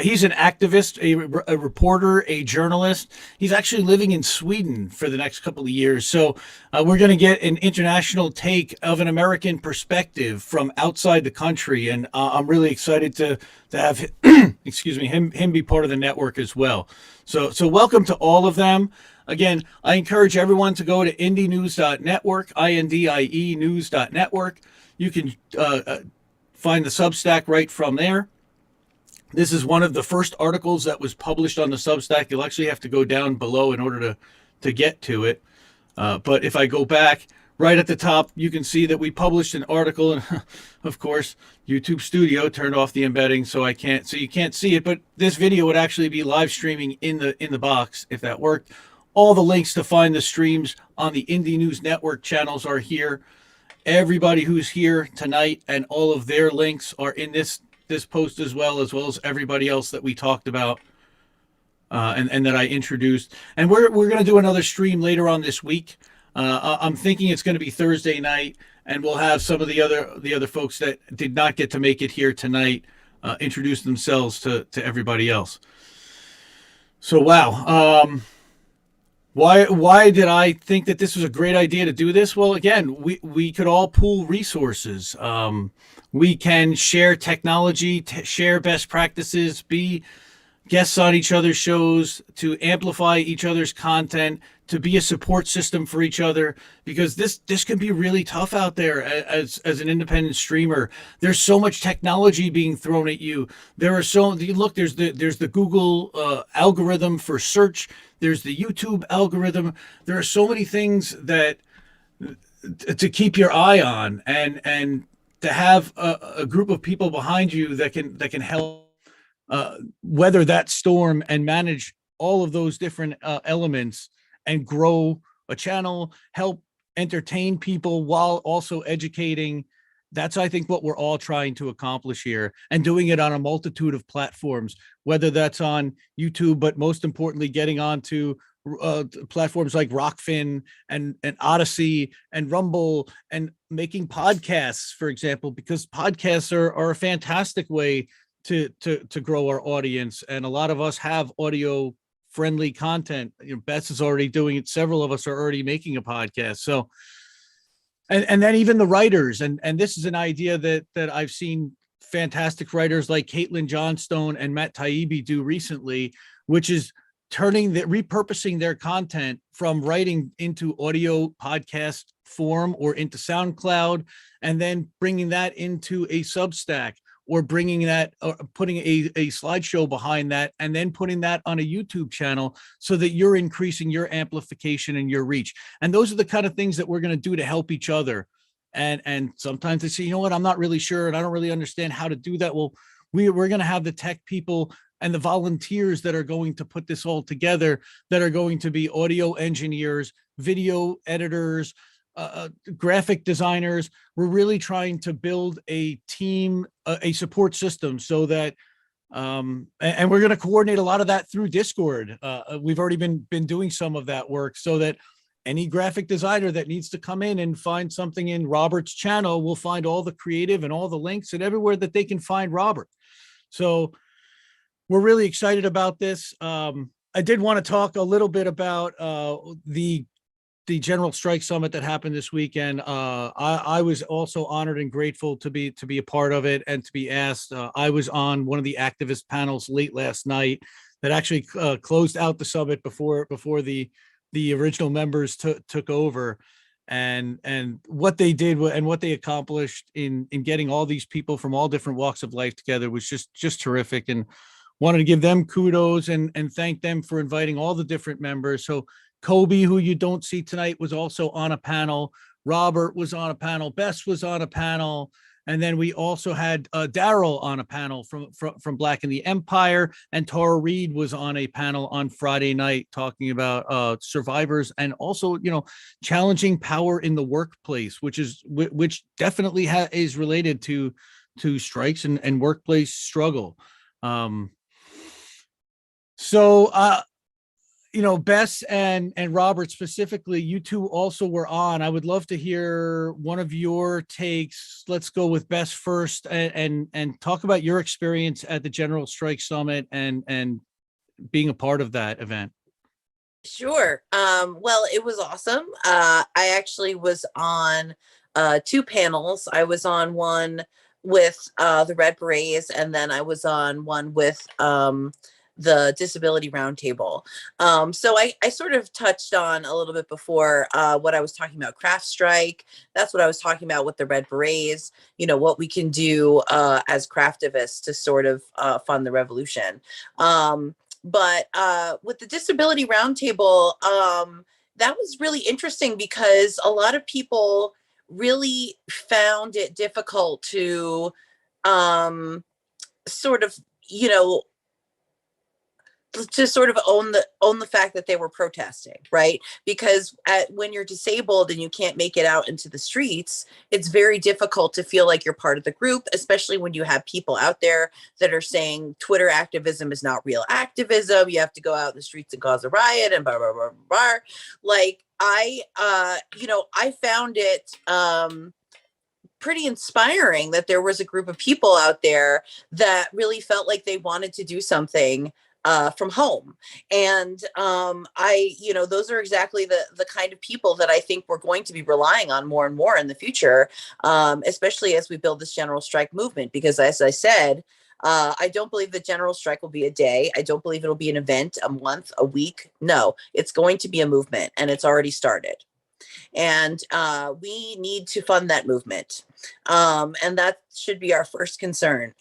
E: He's an activist, a reporter, a journalist. He's actually living in Sweden for the next couple of years. So we're going to get an international take of an American perspective from outside the country. And I'm really excited to have him be part of the network as well. So welcome to all of them. Again, I encourage everyone to go to indienews.network, INDIE news.network. You can find the Substack right from there. This is one of the first articles that was published on the Substack. You'll actually have to go down below in order to get to it. But if I go back right at the top, you can see that we published an article, and of course, YouTube Studio turned off the embedding, so you can't see it. But this video would actually be live streaming in the box if that worked. All the links to find the streams on the Indie News Network channels are here. Everybody who's here tonight and all of their links are in this post as well as everybody else that we talked about and that I introduced. And we're going to do another stream later on this week. I'm thinking it's going to be Thursday night, and we'll have some of the other folks that did not get to make it here tonight introduce themselves to everybody else. So wow. Why did I think that this was a great idea to do this? Well, again, we could all pool resources. We can share technology, share best practices, be guests on each other's shows, to amplify each other's content, to be a support system for each other, because this can be really tough out there as an independent streamer. There's so much technology being thrown at you. There's the Google algorithm for search. There's the YouTube algorithm. There are so many things that to keep your eye on, and to have a group of people behind you that can help weather that storm and manage all of those different elements and grow a channel, help entertain people while also educating. That's, I think, what we're all trying to accomplish here, and doing it on a multitude of platforms, whether that's on YouTube, but most importantly, getting onto platforms like Rockfin and Odyssey and Rumble, and making podcasts, for example, because podcasts are a fantastic way to grow our audience. And a lot of us have audio friendly content. Bess is already doing it. Several of us are already making a podcast. So, and then even the writers, and this is an idea that I've seen fantastic writers like Caitlin Johnstone and Matt Taibbi do recently, which is repurposing their content from writing into audio podcast form or into SoundCloud, and then bringing that into a Substack, or bringing that, or putting a slideshow behind that, and then putting that on a YouTube channel, so that you're increasing your amplification and your reach. And those are the kind of things that we're going to do to help each other. And sometimes they say, you know what, I'm not really sure, and I don't really understand how to do that. Well, we're going to have the tech people and the volunteers that are going to put this all together, that are going to be audio engineers, video editors, graphic designers. We're really trying to build a team, a support system, so that, and we're going to coordinate a lot of that through Discord. We've already been doing some of that work, so that any graphic designer that needs to come in and find something in Robert's channel will find all the creative and all the links and everywhere that they can find Robert. So we're really excited about this. I did want to talk a little bit about the General Strike Summit that happened this weekend. I was also honored and grateful to be a part of it and to be asked. I was on one of the activist panels late last night that actually closed out the summit before the original members took over. And what they did and what they accomplished in getting all these people from all different walks of life together was just terrific. And wanted to give them kudos and thank them for inviting all the different members. So Kobe, who you don't see tonight, was also on a panel. Robert was on a panel. Bess was on a panel. And then we also had Daryl on a panel from Black in the Empire. And Tara Reid was on a panel on Friday night talking about survivors, and also, challenging power in the workplace, which definitely is related to strikes and workplace struggle. Bess and Robert specifically, you two also were on. I would love to hear one of your takes. Let's go with Bess first, and talk about your experience at the General Strike Summit and being a part of that event.
J: Sure. Well, it was awesome. I actually was on two panels. I was on one with the Red Berets, and then I was on one with the Disability Roundtable. So I sort of touched on a little bit before what I was talking about, craft strike. That's what I was talking about with the Red Berets, what we can do as craftivists to sort of fund the revolution. But with the Disability Roundtable, that was really interesting, because a lot of people really found it difficult to sort of, to sort of own the fact that they were protesting, right? Because when you're disabled and you can't make it out into the streets, it's very difficult to feel like you're part of the group, especially when you have people out there that are saying Twitter activism is not real activism. You have to go out in the streets and cause a riot and blah, blah, blah, blah, blah. Like I found it pretty inspiring that there was a group of people out there that really felt like they wanted to do something from home. And those are exactly the kind of people that I think we're going to be relying on more and more in the future, especially as we build this general strike movement. Because as I said, I don't believe the general strike will be a day. I don't believe it'll be an event, a month, a week. No, it's going to be a movement, and it's already started. And we need to fund that movement. And that should be our first concern,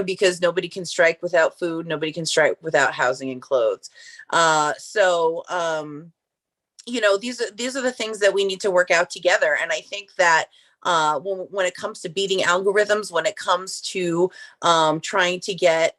J: because nobody can strike without food. Nobody can strike without housing and clothes. These are the things that we need to work out together. And I think that when it comes to beating algorithms, when it comes to trying to get,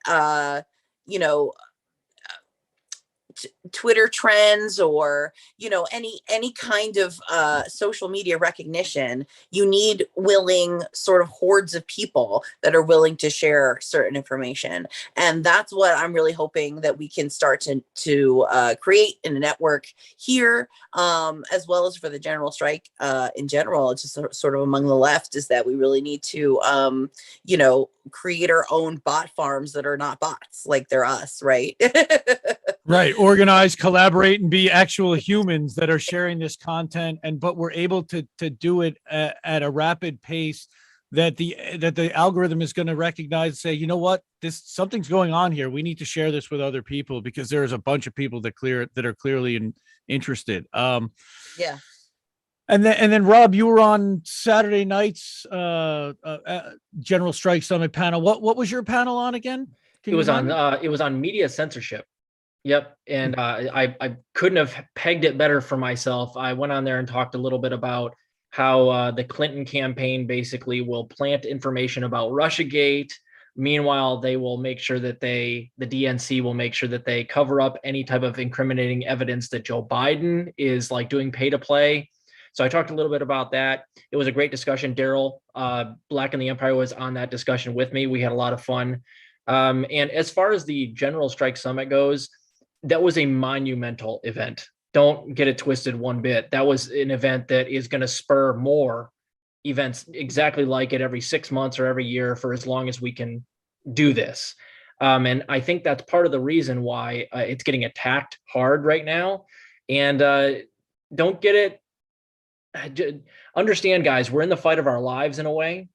J: Twitter trends, or any kind of social media recognition, you need willing sort of hordes of people that are willing to share certain information. And that's what I'm really hoping that we can start to create in a network here, as well as for the general strike in general. It's just sort of among the left, is that we really need to create our own bot farms that are not bots, like they're us, right?
E: Right. Organize, collaborate, and be actual humans that are sharing this content. But we're able to do it at a rapid pace that the algorithm is going to recognize, say, you know what, something's going on here. We need to share this with other people because there's a bunch of people that are clearly interested.
J: Yeah.
E: And then Rob, you were on Saturday night's General Strike Summit panel. What was your panel on again?
I: It was on media censorship. Yep. And I couldn't have pegged it better for myself. I went on there and talked a little bit about how the Clinton campaign basically will plant information about Russiagate. Meanwhile, they will make sure that the DNC will make sure that they cover up any type of incriminating evidence that Joe Biden is like doing pay to play. So I talked a little bit about that. It was a great discussion. Daryl, Black in the Empire, was on that discussion with me. We had a lot of fun. And as far as the General Strike Summit goes, that was a monumental event. Don't get it twisted one bit. That was an event that is going to spur more events exactly like it every 6 months or every year for as long as we can do this. And I think that's part of the reason why it's getting attacked hard right now. And don't get it. Understand, guys, we're in the fight of our lives in a way.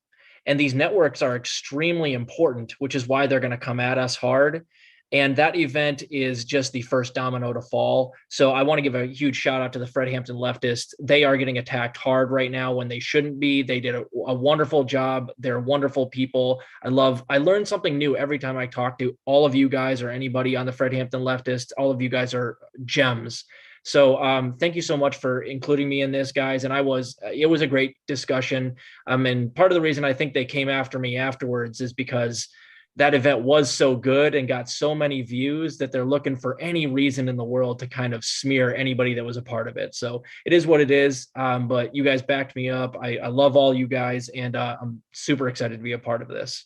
I: And these networks are extremely important, which is why they're going to come at us hard. And that event is just the first domino to fall. So I want to give a huge shout out to the Fred Hampton leftists. They are getting attacked hard right now when they shouldn't be. They did a wonderful job. They're wonderful people. I learn something new every time I talk to all of you guys or anybody on the Fred Hampton leftist. All of you guys are gems. So thank you so much for including me in this, guys. And it was a great discussion. And part of the reason I think they came after me afterwards is because that event was so good and got so many views that they're looking for any reason in the world to kind of smear anybody that was a part of it. So it is what it is. But you guys backed me up. I love all you guys, and I'm super excited to be a part of this.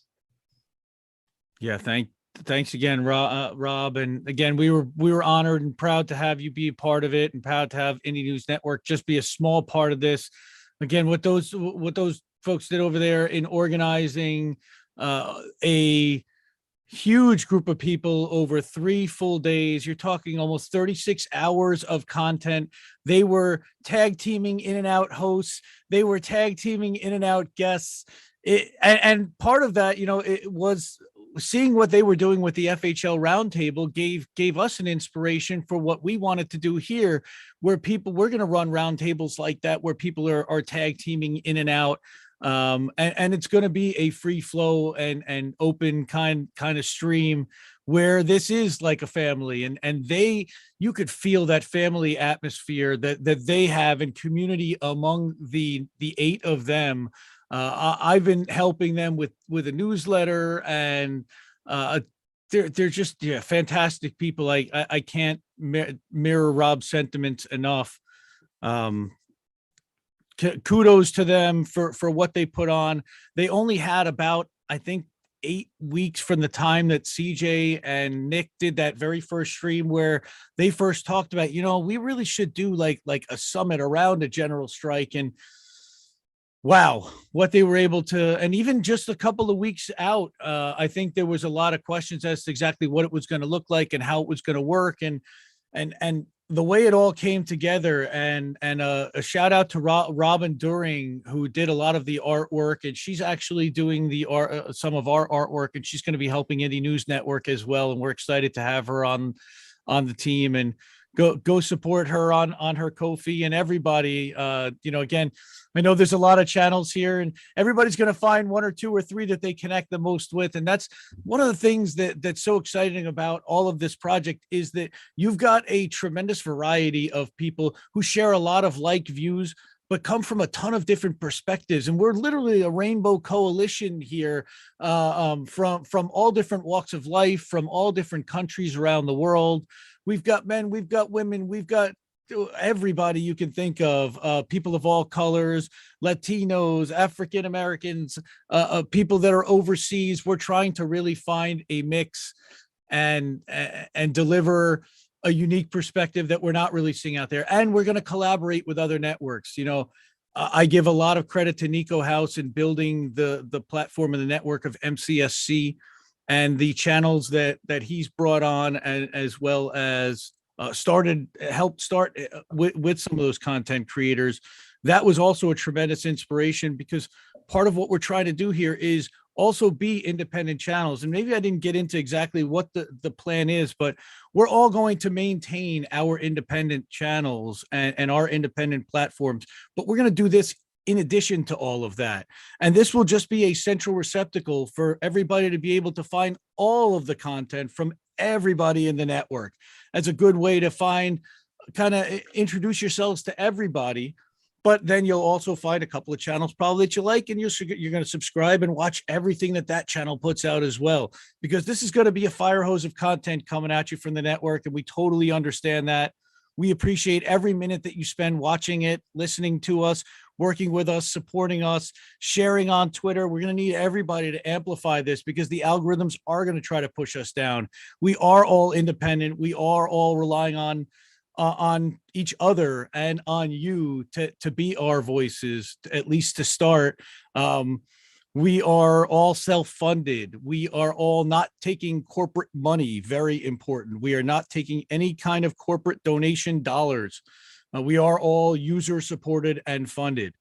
E: Yeah, thanks again, Rob. And again, we were honored and proud to have you be a part of it, and proud to have Indie News Network just be a small part of this. Again, what those folks did over there in organizing a huge group of people over 3 full days. You're talking almost 36 hours of content. They were tag teaming in and out hosts. They were tag teaming in and out guests. And part of that, it was seeing what they were doing with the FHL roundtable gave us an inspiration for what we wanted to do here, where we're going to run roundtables like that, where people are tag teaming in and out. And it's going to be a free flow and open kind of stream where this is like a family, and you could feel that family atmosphere that they have in community among the 8 of them. I've been helping them with a newsletter, and they're just fantastic people. I can't mirror Rob's sentiments enough. Kudos to them for what they put on. They only had about, I think, 8 weeks from the time that CJ and Nick did that very first stream where they first talked about, we really should do like a summit around a general strike. And wow, what they were able to, and even just a couple of weeks out, I think there was a lot of questions as to exactly what it was going to look like and how it was going to work. And the way it all came together, and a shout out to Robin During, who did a lot of the artwork, and she's actually doing some of our artwork, and she's going to be helping Indie News Network as well. And we're excited to have her on the team, and go support her on her Ko-fi, and everybody. Again, I know there's a lot of channels here, and everybody's going to find 1 or 2 or 3 that they connect the most with. And that's one of the things that's so exciting about all of this project, is that you've got a tremendous variety of people who share a lot of like views, but come from a ton of different perspectives. And we're literally a rainbow coalition here, from all different walks of life, from all different countries around the world. We've got men, we've got women, we've got everybody you can think of, people of all colors, Latinos, African Americans, people that are overseas. We're trying to really find a mix and deliver a unique perspective that we're not really seeing out there. And we're going to collaborate with other networks. I give a lot of credit to Nico House in building the platform and the network of MCSC and the channels that he's brought on, as well as helped start with some of those content creators. That was also a tremendous inspiration, because part of what we're trying to do here is also be independent channels. And maybe I didn't get into exactly what the plan is, but we're all going to maintain our independent channels and our independent platforms, but we're going to do this in addition to all of that. And this will just be a central receptacle for everybody to be able to find all of the content from everybody in the network. That's a good way to kind of introduce yourselves to everybody. But then you'll also find a couple of channels probably that you like, and you're going to subscribe and watch everything that channel puts out as well, because this is going to be a fire hose of content coming at you from the network. And we totally understand that. We appreciate every minute that you spend watching it, listening to us, working with us, supporting us, sharing on Twitter. We're going to need everybody to amplify this, because the algorithms are going to try to push us down. We are all independent. We are all relying on each other and on you to be our voices, at least to start. We are all self-funded. We are all not taking corporate money. Very important. We are not taking any kind of corporate donation dollars. We are all user supported and funded.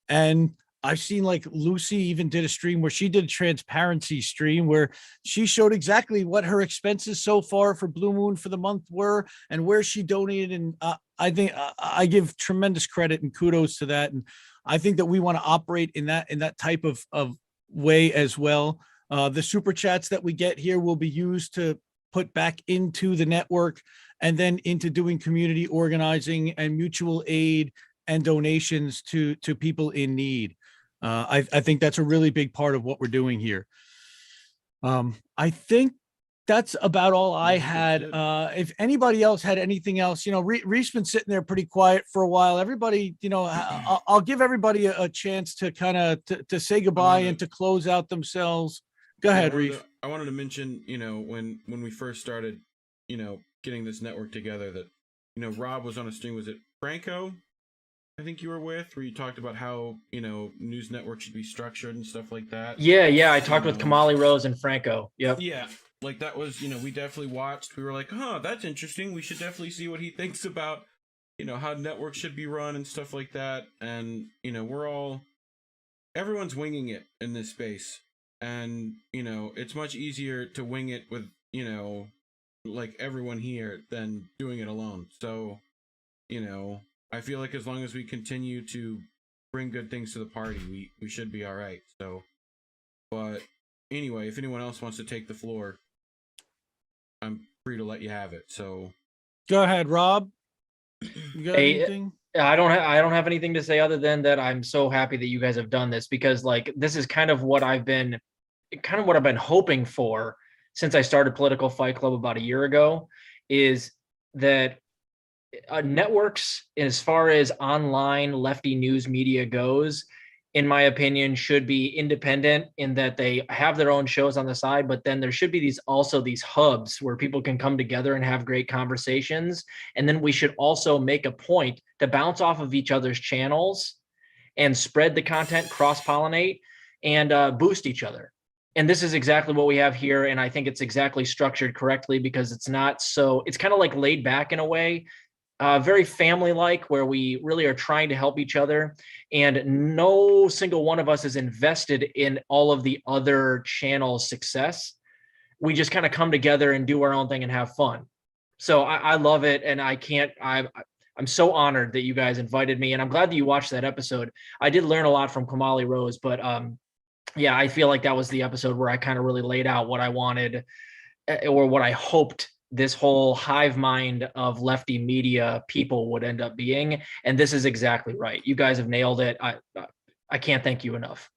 E: And I've seen, like, Lucy even did a stream where she did a transparency stream where she showed exactly what her expenses so far for Blue Moon for the month were and where she donated. And I think I give tremendous credit and kudos to that. And I think that we want to operate in that type of way as well. The super chats that we get here will be used to put back into the network and then into doing community organizing and mutual aid and donations to people in need. I think that's a really big part of what we're doing here. I think that's about all I had. If anybody else had anything else, Reef's been sitting there pretty quiet for a while. Everybody, I'll give everybody a chance to kind of to say goodbye and to close out themselves. Go ahead, Reef.
F: I wanted to mention, when we first started, getting this network together, that, Rob was on a stream. Was it Franco? I think you were with, where you talked about how, news network should be structured and stuff like that.
I: Yeah. I talked with Kamali Rose and Franco. Yep.
F: Yeah. Like, that was, we definitely watched. We were like, that's interesting. We should definitely see what he thinks about, how networks should be run and stuff like that. And, everyone's winging it in this space. And, it's much easier to wing it with, like everyone here than doing it alone. So, I feel like as long as we continue to bring good things to the party, we should be all right. So, but anyway, if anyone else wants to take the floor, I'm free to let you have it. So,
E: go ahead, Rob. You got anything?
I: I don't have anything to say other than that I'm so happy that you guys have done this, because, like, this is kind of what I've been hoping for since I started Political Fight Club about a year ago, is that networks, as far as online lefty news media goes, in my opinion, should be independent in that they have their own shows on the side, but then there should be these hubs where people can come together and have great conversations. And then we should also make a point to bounce off of each other's channels and spread the content, cross-pollinate, and boost each other. And this is exactly what we have here. And I think it's exactly structured correctly, because it's kind of like laid back in a way, very family-like, where we really are trying to help each other. And no single one of us is invested in all of the other channels' success. We just kind of come together and do our own thing and have fun. So I love it. And I'm so honored that you guys invited me. And I'm glad that you watched that episode. I did learn a lot from Kamali Rose, but yeah, I feel like that was the episode where I kind of really laid out what I wanted, or what I hoped this whole hive mind of lefty media people would end up being. And this is exactly right. You guys have nailed it. I can't thank you enough.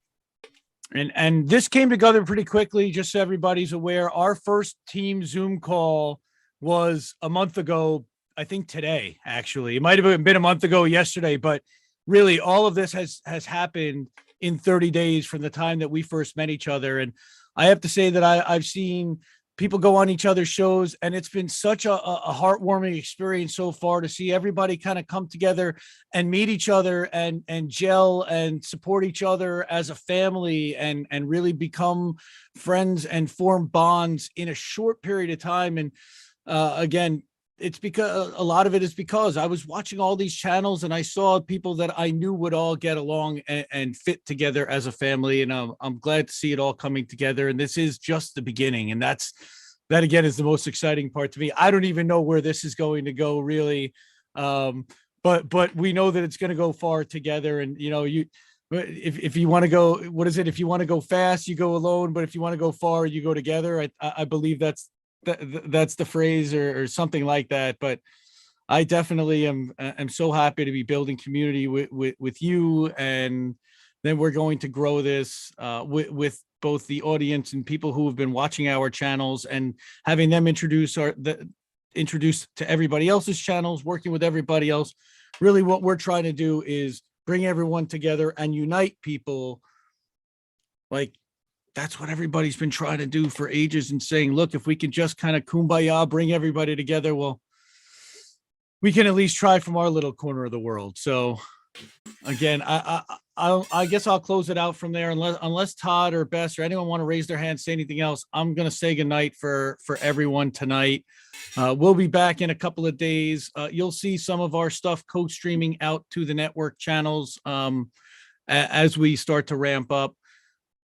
E: And this came together pretty quickly, just so everybody's aware. Our first team Zoom call was a month ago. I think today, actually, it might've been a month ago yesterday, but really all of this has happened in 30 days from the time that we first met each other. And I have to say that I've seen people go on each other's shows, and it's been such a heartwarming experience so far to see everybody kind of come together and meet each other and gel and support each other as a family and really become friends and form bonds in a short period of time. And again, it's because a lot of it is because I was watching all these channels and I saw people that I knew would all get along and fit together as a family. And I'm glad to see it all coming together. And this is just the beginning. And that again is the most exciting part to me. I don't even know where this is going to go really. But we know that it's going to go far together. And, you know, if you want to go, what is it? If you want to go fast, you go alone. But if you want to go far, you go together. I believe that's the phrase or something like that. But I definitely am so happy to be building community with you. And then we're going to grow this with both the audience and people who have been watching our channels and having them introduced to everybody else's channels, working with everybody else. Really what we're trying to do is bring everyone together and unite people. Like, that's what everybody's been trying to do for ages and saying, look, if we can just kind of kumbaya, bring everybody together, well, we can at least try from our little corner of the world. So again, I guess I'll close it out from there unless Todd or Bess or anyone want to raise their hand, say anything else. I'm going to say goodnight for everyone tonight. We'll be back in a couple of days. You'll see some of our stuff co-streaming out to the network channels as we start to ramp up.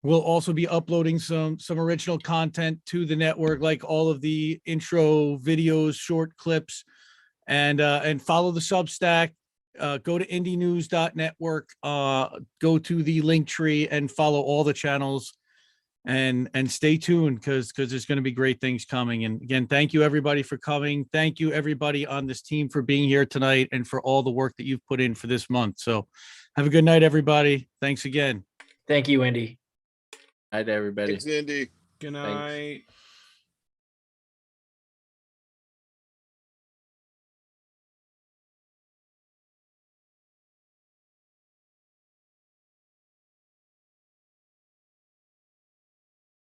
E: We'll also be uploading some original content to the network, like all of the intro videos, short clips, and follow the Substack. Go to indienews.network, go to the link tree and follow all the channels and stay tuned because there's going to be great things coming. And again, thank you everybody for coming. Thank you everybody on this team for being here tonight and for all the work that you've put in for this month. So have a good night, everybody. Thanks again.
I: Thank you, Indy.
K: Night, everybody.
M: Thanks, Indy.
F: Good night.
K: Thanks.